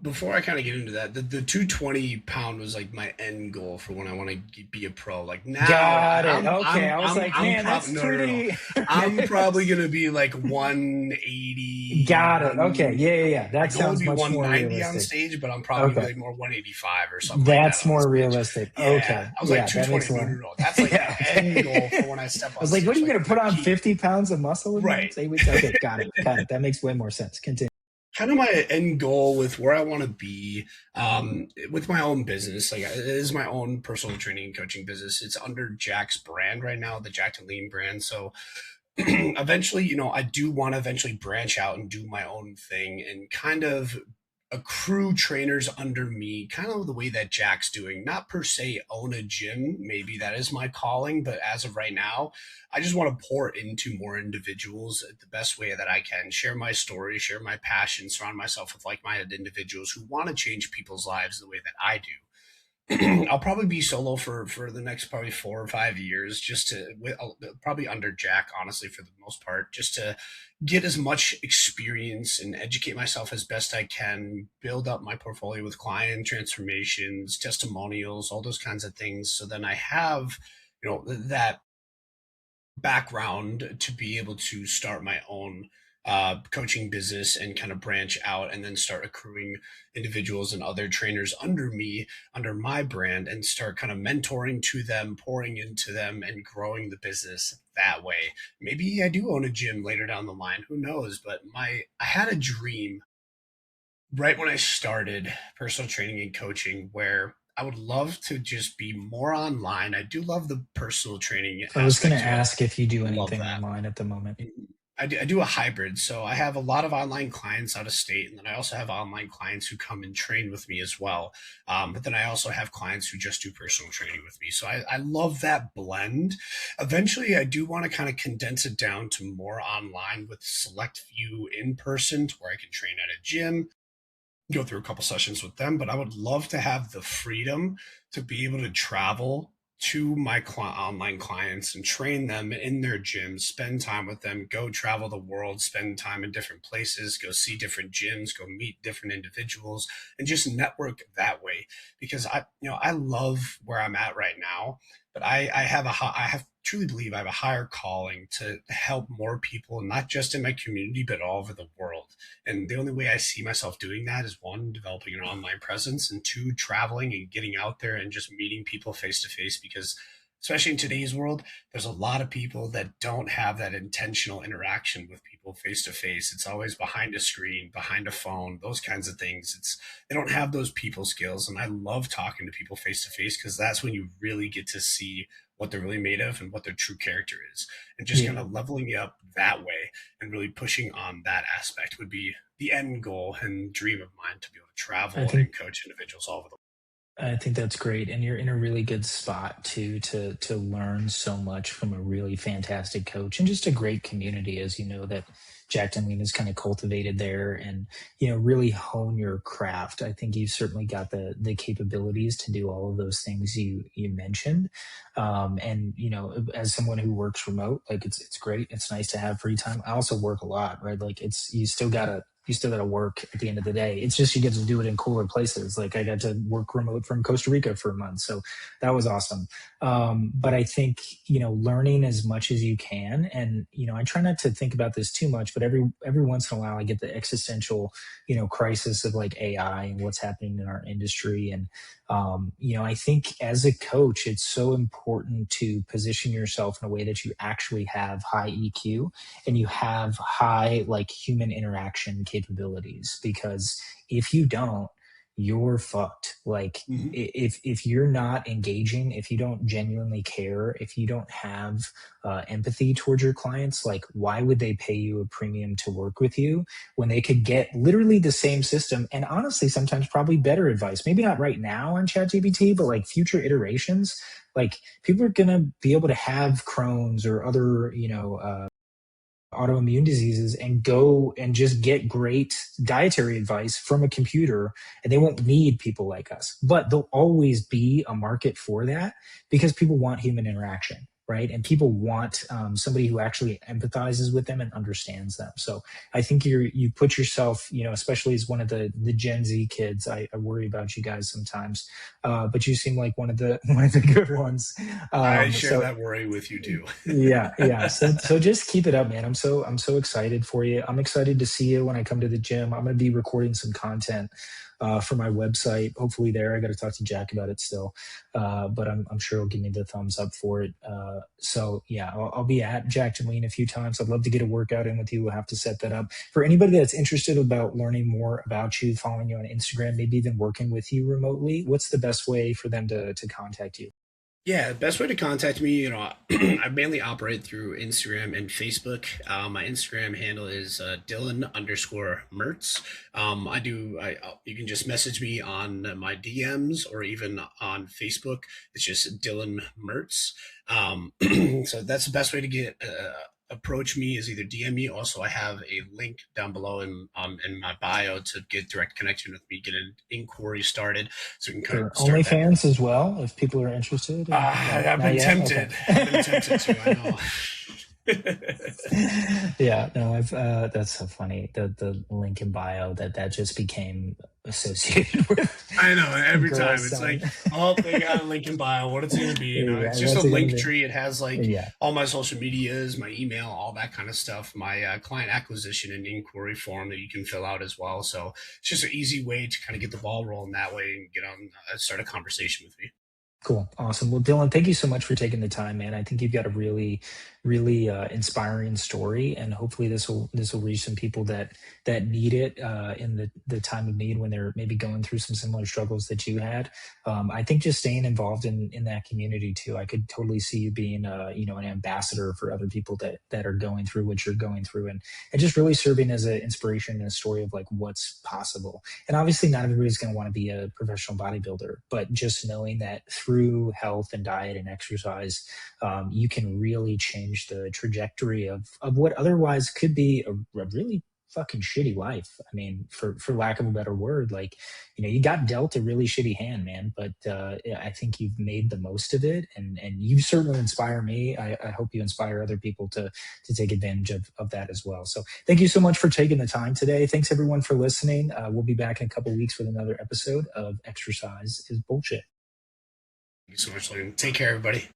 Before I kind of get into that, the 220 pound was like my end goal for when I want to be a pro. Like now, Got it. Okay. I was like, I'm man, probably that's no, no, no. pretty. I'm Okay. probably gonna be like 180, Got it. Okay. Yeah, yeah, yeah. I That can only sounds be much more 190 on realistic. stage, but I'm probably gonna Okay. be like more 185 or something like that That's on the more stage. realistic. Yeah, Okay. I was like Yeah, that 220. makes a No, lot. no, no. That's like my Yeah. end goal Okay. for when I step I on was like, what stage, are you like going to my put on peak. 50 pounds of muscle in the Right. next 8 weeks? Okay. Got it. Got it. That makes way more sense. Continue. Kind of my end goal with where I want to be, with my own business. Like it is my own personal training and coaching business. It's under Jack's brand right now, the Jack to Lean brand. So eventually, I do want to eventually branch out and do my own thing and kind of accrue trainers under me, kind of the way that Jack's doing. Not per se own a gym, maybe that is my calling, but as of right now, I just want to pour into more individuals the best way that I can, share my story, share my passion, surround myself with like minded individuals who want to change people's lives the way that I do. I'll probably be solo for the next probably 4 or 5 years, just to probably under Jack, honestly, for the most part, just to get as much experience and educate myself as best I can, build up my portfolio with client transformations, testimonials, all those kinds of things. So then I have, that background to be able to start my own coaching business and kind of branch out and then start accruing individuals and other trainers under me, under my brand, and start kind of mentoring to them, pouring into them, and growing the business that way. Maybe I do own a gym later down the line. Who knows? But I had a dream right when I started personal training and coaching where I would love to just be more online. I do love the personal training I was going to aspect to it. ask if you do Love anything that. online at the moment. I do a hybrid. So I have a lot of online clients out of state, and then I also have online clients who come and train with me as well. But then I also have clients who just do personal training with me. So I love that blend. Eventually, I do want to kind of condense it down to more online with select few in person to where I can train at a gym, go through a couple sessions with them, but I would love to have the freedom to be able to travel to my online clients and train them in their gyms, spend time with them, go travel the world, spend time in different places, go see different gyms, go meet different individuals, and just network that way. Because I love where I'm at right now, but I have truly believe I have a higher calling to help more people, not just in my community, but all over the world. And the only way I see myself doing that is one, developing an online presence, and two, traveling and getting out there and just meeting people face to face. Because, especially in today's world, there's a lot of people that don't have that intentional interaction with people face to face. It's always behind a screen, behind a phone, those kinds of things. They don't have those people skills. And I love talking to people face to face because that's when you really get to see what they're really made of and what their true character is. And just kind Yeah. of leveling you up that way and really pushing on that aspect would be the end goal and dream of mine, to be able to I travel think and coach individuals all over the I think that's great, and you're in a really good spot to learn so much from a really fantastic coach and just a great community, as you know that Jack and Lean has kind of cultivated there, and really hone your craft. I think you've certainly got the capabilities to do all of those things you mentioned. And as someone who works remote, like it's great. It's nice to have free time. I also work a lot, right? Like you still gotta work at the end of the day. It's just you get to do it in cooler places. Like I got to work remote from Costa Rica for a month, so that was awesome. But I think learning as much as you can, and I try not to think about this too much, but every once in a while I get the existential crisis of like AI and what's happening in our industry. And I think as a coach, it's so important to position yourself in a way that you actually have high EQ and you have high like human interaction capabilities, because if you don't, you're fucked. Like Hmm. if you're not engaging, if you don't genuinely care, if you don't have empathy towards your clients, like why would they pay you a premium to work with you when they could get literally the same system and honestly sometimes probably better advice? Maybe not right now on ChatGPT, but like future iterations, like people are gonna be able to have Crohn's or other autoimmune diseases and go and just get great dietary advice from a computer, and they won't need people like us. But there'll always be a market for that because people want human interaction, right? And people want somebody who actually empathizes with them and understands them. So I think you put yourself, especially as one of the Gen Z kids, I worry about you guys sometimes, but you seem like one of the one of the good ones. I share So that worry with you too. yeah. So just keep it up, man. I'm so excited for you. I'm excited to see you when I come to the gym. I'm going to be recording some content for my website. Hopefully there. I got to talk to Jack about it still, but I'm sure he'll give me the thumbs up for it. So yeah, I'll be at Jack Lean a few times. I'd love to get a workout in with you. We'll have to set that up. For anybody that's interested about learning more about you, following you on Instagram, maybe even working with you remotely, what's the best way for them to contact you? Yeah, the best way to contact me, I mainly operate through Instagram and Facebook. My Instagram handle is Dylan underscore Mertz. You can just message me on my DMs or even on Facebook. It's just Dylan Mertz. So that's the best way to get approach me is either DM me. Also, I have a link down below in my bio to get direct connection with me, get an inquiry started, so we can kind Sure. of start that. OnlyFans as well, if people are interested. No, I've not been yet. Okay. tempted. I've been tempted to. I know. Yeah, no, I've that's so funny. The link in bio that just became associated with I know. Every time girls it's selling. like, oh, they got a link in bio. What it's going to be? Yeah, It's just a what's it gonna link be? tree. It has like Yeah, all my social medias, my email, all that kind of stuff. My client acquisition and inquiry form that you can fill out as well. So it's just an easy way to kind of get the ball rolling that way and get on, start a conversation with me. cool, awesome. Well, Dylan, thank you so much for taking the time, man. I think you've got a really inspiring story, and hopefully this will reach some people that need it in the time of need when they're maybe going through some similar struggles that you had. I think just staying involved in that community too. I could totally see you being an ambassador for other people that are going through what you're going through, and just really serving as an inspiration and a story of like what's possible. And obviously, not everybody's going to want to be a professional bodybuilder, but just knowing that through health and diet and exercise, you can really change the trajectory of what otherwise could be a really fucking shitty life. I mean, for lack of a better word, like you got dealt a really shitty hand, man. But yeah, I think you've made the most of it, and you certainly inspire me. I hope you inspire other people to take advantage of that as well. So thank you so much for taking the time today. Thanks everyone for listening. We'll be back in a couple weeks with another episode of Exercise is Bullshit. Thank you so much, Logan. Take care, everybody.